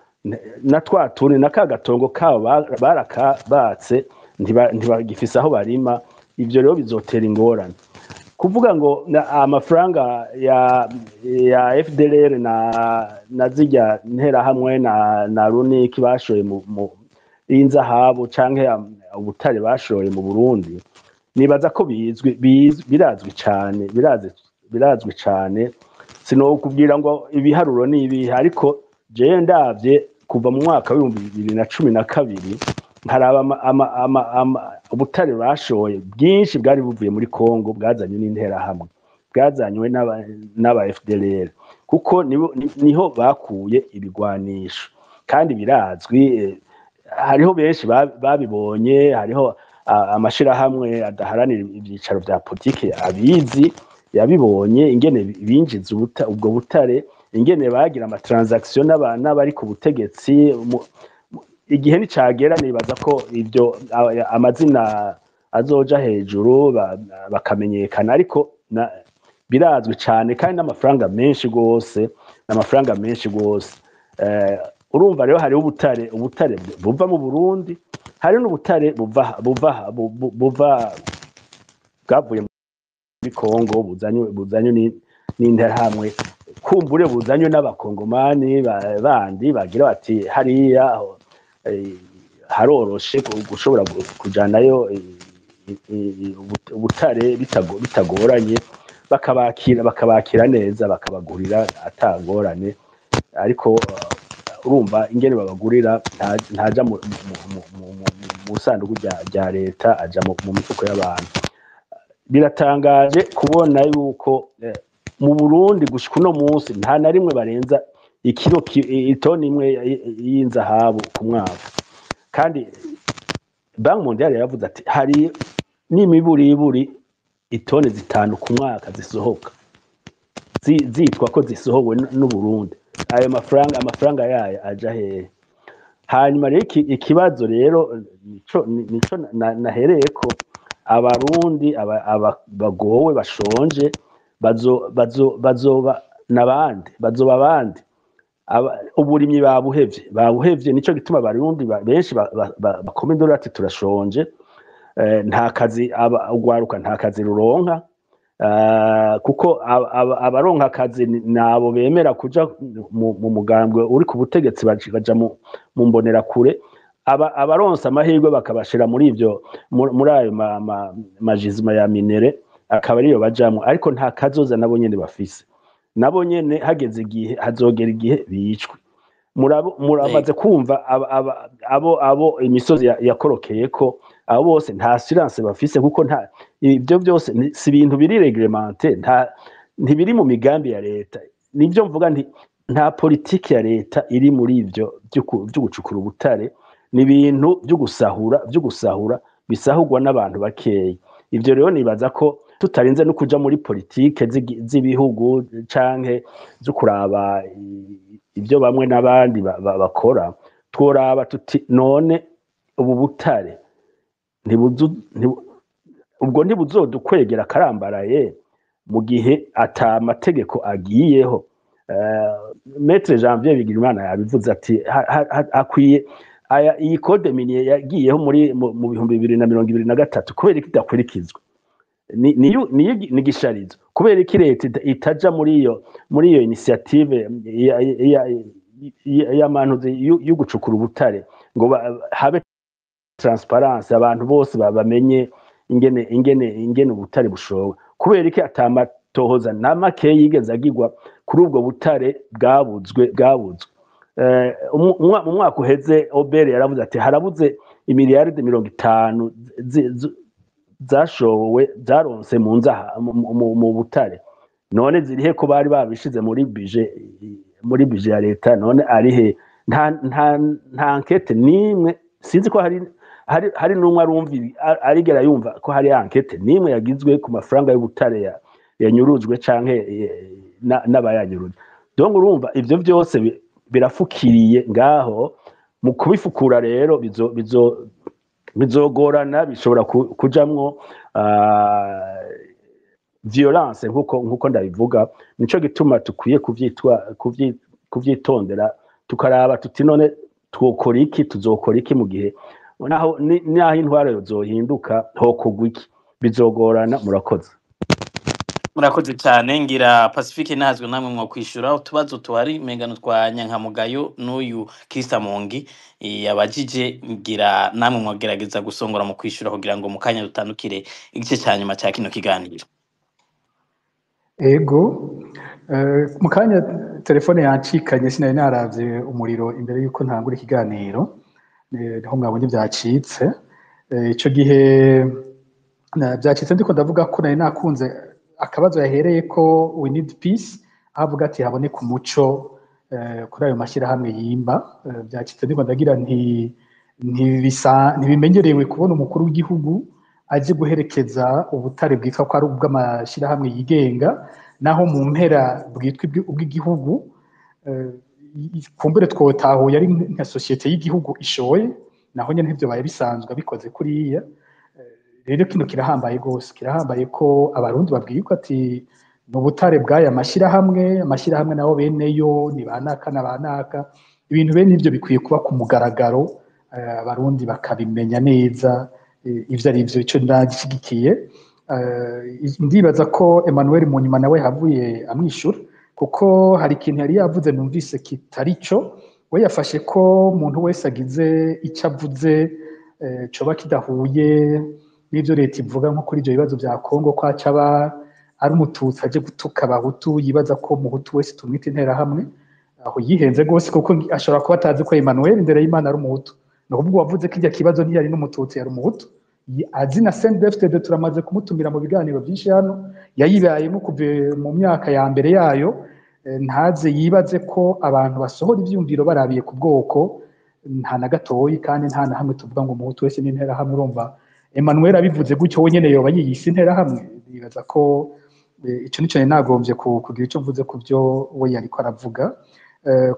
na twatuni na kagatongo kabo barakabatse ntibagifise aho barima ivyo rero bizotera ingorane kuvuga ngo amafaranga ya FDLR na zirya nterahamwe na runiki bashoye mu inzahabu canke ubutare bashoye mu Burundi nibaza ko birazwi cane sinokubwira ngo ibiharuro ni ibihe ariko jewe ndavye kuva mu mwaka wa 2012 nkaraba ubutare bashoye bwinshi bwari buvuye muri Kongo bwazanywe n'interahamwe bwazanywe n'aba FDLR kuko niho bakuye ibigwanisho kandi birazwi hariho benshi babibonye hariho amashirahamwe adaharanira ibyicaro vya politike abizi yabibonye ingene binjiza ubwo butare ingene bagira amatransaction n'abari ku butegetsi igihe nicagera nibaza ko ibyo amazina azoja hejuru bakamenyekana ariko birazwi cyane kandi n'amafaranga menshi gose urumva rero hari ubutare buva mu Burundi hari n'ubutare buva bwavuye muri Kongo buzanywe n'interahamwe kumbure buzanywe n'abakongomani bandi bagira bati hariya haroroshe gushobora kujanayo ubutare bitagoranye bakabakira neza bakabagurira atagorane ariko urumva ingene babagurira ntaja mu sanduku rya leta aja mu mifuko y'abantu biratangaje kubona yuko mu Burundi gushika uno munsi nta na rimwe barenza itoni imwe y'inzahabu ku mwaka kandi Banki Mondiale yavuze ati hari n'imiburiburi itoni 5 ku mwaka zisohoka zitwa ko zisohowe n'u Burundi ayo amafaranga yayo aja hehe hanyuma rero ikibazo rero nico nahereye ko abarundi bagowe bashonje bazoba abandi uburimyi babuhevye nico gituma abarundi benshi bakoma induru ati turashonje nta kazi ugwaruka nta kazi ruronka kuko abaronka akazi nabo bemera kuja mu mugambwe uri ku butegetsi baja mu mbonera kure abaronsa amahirwe bakabashira muri ayo majizima ya minere akaba ariyo bajamwo ariko nta kazoza nabo nyene bafise nabo nyene hageze igihe hazogera igihe bicwe muramaze kumva abo imisozi yakorokeye ko abo bose nta assurance bafise kuko ibyo byose si ibintu biri reglementé ntibiri mu migambi ya leta nibyo mvuga nta politiki ya leta iri muri ibyo byo gucukura ubutare ni ibintu byo gusahura bisahurwa n'abantu bakeya ibyo rero nibaza ko tutarinze no kuja muri politike z'ibihugu canke zo kuraba ibyo bamwe n'abandi bakora tworaba tuti none ubu butare ubwo ntibuzodukwegera karambaraye mu gihe ata mategeko agiyeho Maître Janvier Bigirimana yabivuze ati akwiye iyi code minier yagiyeho mu 2023 kubera ikidakurikizwa ni gisharizo kubera iki leta itaja muri iyo initiative y'amantu yo gucukura ubutare ngo habe transparence abantu bose bamenye ingene ubutare bushowe kubera iki atamatohoza namake yigeze agirwa kuri ubwo butare bwabuzwe mu mwaka uheze Obert yaravuze ati harabuze imiliyaride 50 zashowe zaronse mu butare none zirihe ko bari babishize muri budget ya leta none arihe nta enquête nimwe sinzi ko hari n'umwe arigera yumva ko hari enquête nimwe yagizwe ku mafaranga y'ubutare yanyurujwe canke n'abayanyuruje donc urumva ivyo byose birafukiriye ngaho mu kubifukura rero bizogorana bishobora kujamwo violence nkuko ndabivuga, nico gituma tukwiye kuvyitondera tukaraba tuti none twokora iki, tuzokora iki mu gihe naho intwaro zohinduka hokogwa iki, bizogorana. Murakoze. Murakoze cyane, ngira Pacifique ntazwe namwe mwo kwishura utubazo tuhari mengano twa Nyankamugayo n'uyu Krista Mongi yabajije, ngira namwe mwogerageza gusongora mu kwishura kugira ngo mukanya dutandukire igice cya nyuma cya kino kiganiro. Ego, mukanya telefone yancikanye sinari naravye umuriro imbere yuko ntangura ikiganiro, niho mwabonye byacitse. Ico gihe byacitse ndiko ndavuga ko nari nakunze akabazo yahereye ko we need peace, avuga ati haboneka umuco kuri ayo mashyirahamwe yimba. Byacitse ndiko ndagira ntibimenyerewe kubona umukuru w'igihugu aje guherekeza ubutare bwitwa ko ari ubw'amashyirahamwe yigenga, naho mu mpera bwitwa ubw'igihugu. Kumbure twotahuye ari nka sosiyete y'igihugu ishoye, naho nyene ntibyo baye bisanzwe bikoze kuriya. Rero kino kirahambaye gose, kirahambaye ko abarundi babwirwa ati n'ubutare bw'aya amashyirahamwe nabo beneyo ni banaka na banaka. Ibintu bene ivyo bikwiye kuba ku mugaragaro, abarundi bakabimenya neza ivyo ari vyo. Ico ndagishigikiye. Ndibaza ko Emmanuel Munyuma nawe havuye amwishura, kuko hari ikintu yari yavuze numvise kitari cyo. We yafashe ko umuntu wese agize icyo avuze coba kidahuye n'ivyo leta ivuga, nko kuri ivyo bibazo vya Kongo, ko acaba ari umututsi aje gutuka abahutu, yibaza ko umuhutu wese tumwita interahamwe. Aho yihenze gose, kuko ashobora kuba atazi ko Emmanuel imbere y'Imana ari umuhutu. Ni ukuvuga wavuze ko iryo kibazo ntiyari n'umututsi, yari umuhutu. Azi na CNDD-FDD turamaze kumutumira mu biganiro byinshi hano, yayibayemo kuva mu myaka ya mbere yayo. Ntaze yibaze ko abantu basohora ivyumviro barabiye ku bwoko, nta na gatoyi, kandi nta na hamwe tuvuga ngo umuhutu wese n'interahamwe. Urumva Emmanuel abivuze gutyo wenyene yoba yiyise interahamwe. Bibaza ko ico nico nagombye kugira ico mvuze ku byo we yariko aravuga.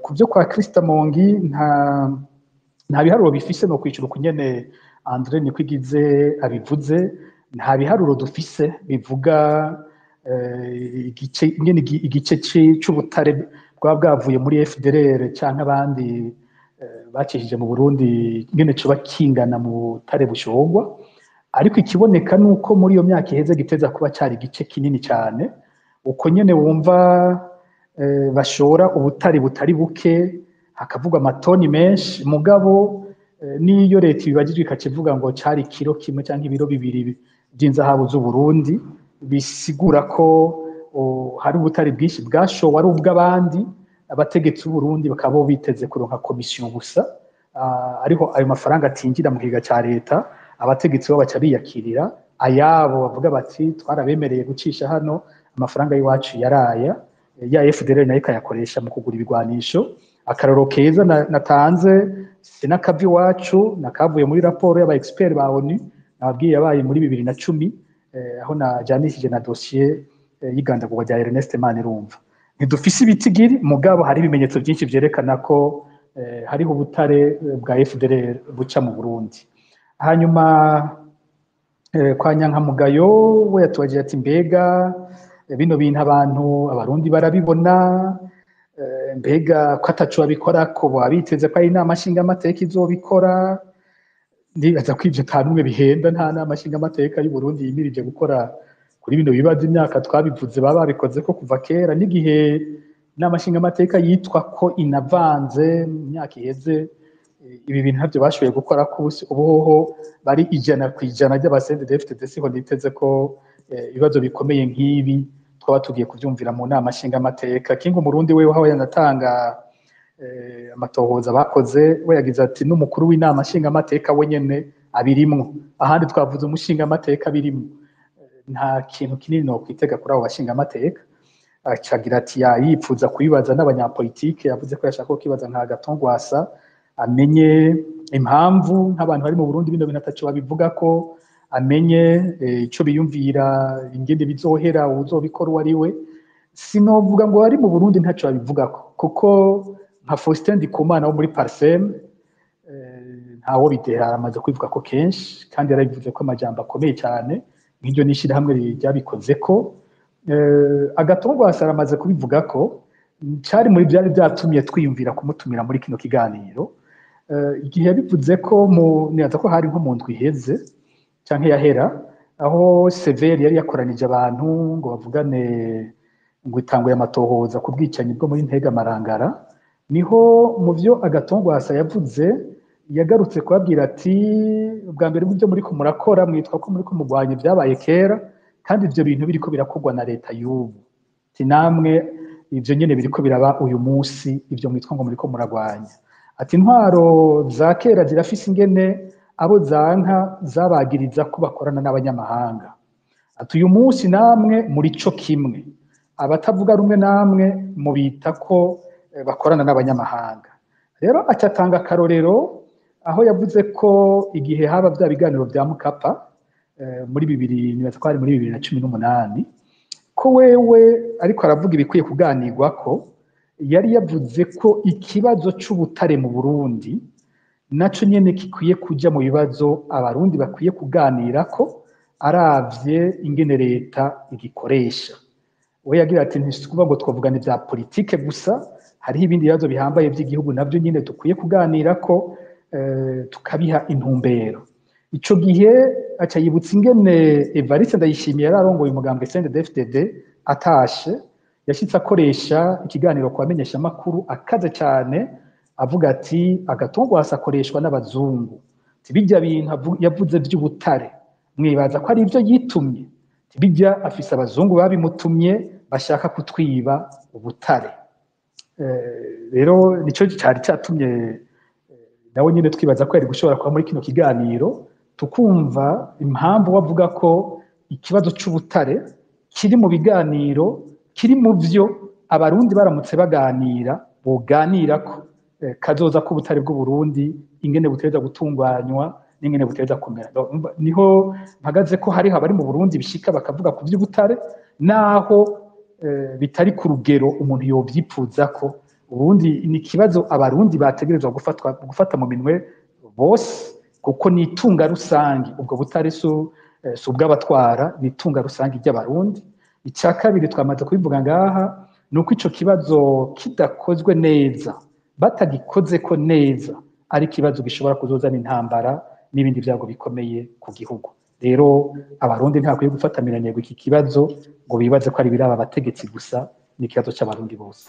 Ku byo kwa Krista Mongi nta biharuro bifise no kwicura kunyene Andre Nikwigize abivuze. Nta biharuro dufise bivuga igice c'ubutare bwavuye muri FDLR canke abandi bacishije mu Burundi ngene coba kingana mu butare bushorwa. Ariko ikiboneka nuko muri iyo myaka iheze giteza kuba cari igice kinini cyane. Uko nyene wumva bashora ubutare butari buke, hakavugwa amatoni menshi, mugabo niyo leta ibibagijwe ikakivuga ngo cari kilo kimwe canke ibiro bibiri by'inzahabu z'u Burundi, bisigura ko hari ubutare bwinshi bwashowe ari ubw'abandi. Abategetsi b'u Burundi bakaba biteze kuronka komisiyo gusa, ariho ayo mafaranga atinjira mu kiga ca leta. Abategetsi bo baca biyakirira ayabo, bavuga bati twarabemereye gucisha hano, amafaranga y'iwacu yaraya. Ya FDLR nayo ikayakoresha mu kugura ibigwanisho. Akaroro keza natanze sinakavi iwacu, nakavuye muri raporo y'aba expert ba ONU nababwiye yabaye muri 2010, aho najanishije na dossier y'igandagurwa rya Ernest Manirumva. Ntidufise ibitigiri, mugabo hari ibimenyetso byinshi vyerekana ko hariho ubutare bwa FDLR buca mu Burundi. Hanyuma kwa Nyankamugayo we yatubaje ati mbega bino bintu abarundi barabibona, mbega ko atacu babikora ko babiteze ko ari inama nshingamateka izobikora. Ndibaza ko ivyo tanumwe bihenda, nta nama nshingamateka y'u Burundi yimirije gukora kuri bino bibazo. Imyaka twabivuze baba babikoze ko kuva kera, n'igihe inama nshingamateka yitwa ko inavanze mu myaka iheze. Ibi bintu ntabyo bashoboye gukora ko ubuhoho bari 100% ry'abasendefite siho niteze ko ibibazo bikomeye nk'ibi twaba tugiye kuvyumvira mu nama nshingamateka. Kinga umurundi wewe aho yanatanga amatohoza bakoze, we yagize ati n'umukuru w'inama nshingamateka wenyene abirimwo, ahandi twavuze umushingamateka birimwo. Nta kintu kinini no kwitega kuri abo bashingamateka. Acagira ati yipfuza kubibaza n'abanyapolitike, yavuze ko yashaka ko kibaza nka Gatongwasa amenye impamvu nk'abantu bari mu Burundi bino bintu ataco babivuga ko, amenye ico biyumvira, ingende bizohera, uzobikora uwo ari we. Sinovuga ngo ari mu Burundi ntaco babivuga ko, kuko nka Faustin Ndikumana wo muri Parsem ntawo bitera aramaze kwivuga ko kenshi, kandi yarabivuze ko amajambo akomeye cyane nk'iryo nishira hamwe ryabikoze ko. Agatongwasa aramaze kubivuga ko cari muri byari byatumye twiyumvira kumutumira muri kino kiganiro. Igihe yabivuze ko nibaza ko hari nko mu ndwi iheze canke yahera, aho Severi yari yakoranije abantu ngo bavugane ngo itanguye amatohoza ku bwicanyi bwo muri Ntega-Marangara, niho mu vyo Agatongwasa yavuze yagarutse kubabwira ati ubwa mbere ibyo muriko murakora mwitwa ko muriko murwanya ibyabaye kera, kandi ivyo bintu biriko birakorwa na leta y'ubu, ati namwe ivyo nyene biriko biraba uyu munsi, ivyo mwitwa ngo muriko muragwanya. Ati intwaro za kera zirafise ingene abo zanka zabagiriza ko bakorana n'abanyamahanga. Ati uyu munsi namwe muri co kimwe, abatavuga rumwe namwe mubita ko bakorana n'abanyamahanga. Rero acatanga akarorero aho yavuze ko igihe haba vya biganiro vya Mukapa muri 2018 ko wewe ariko aravuga ibikwiye kuganirwako, yari yavuze ko ikibazo c'ubutare mu Burundi naco nyene kikwiye kuja mu bibazo abarundi bakwiye kuganirako aravye ingene leta igikoresha. We yagira ati ntisukuvuga ngo twavugana ivya politike gusa, hariho ibindi bibazo bihambaye vy'igihugu navyo nyene dukwiye kuganirako tukabiha intumbero. Ico gihe aca yibutsa ingene Evariste Ndayishimiye yari arongoye umugambwe CNDD-FDD atashe, yashitse akoresha ikiganiro ku bamenyeshamakuru akaze cyane avuga ati Agatongwasa akoreshwa n'abazungu, bijya bintu yavuze by'ubutare mwibaza ko ari ibyo yitumye, bijya afise abazungu babimutumye bashaka kutwiba ubutare. Rero nico cyari cyatumye nawe nyine twibaza ko yari gushobora kuba muri kino kiganiro, tukumva impamvu bavuga ko ikibazo c'ubutare kiri mu biganiro, kiri mu vyo abarundi baramutse baganira boganirako kazoza ko ubutare bw'u Burundi ingene buteza gutunganywa n'ingene buteza kumera. Niho mpagaze ko hari abari mu Burundi bishika bakavuga ku vy'ubutare naho bitari ku rugero umuntu yovyipfuza ko. Ubundi ni ikibazo abarundi bategerezwa gufata mu minwe bose, kuko ni itunga rusangi. Ubwo butare si ubw'abatwara, ni itunga rusangi ry'abarundi. Icya kabiri twamaze kubivuga ngaha ni uko ico kibazo kidakozwe neza, batagikoze ko neza, ari ikibazo gishobora kuzozana intambara n'ibindi byago bikomeye ku gihugu. Rero abarundi ntakwiye gufata miranego iki kibazo ngo bibaze ko ari biraba abategetsi gusa, ni ikibazo cy'abarundi bose.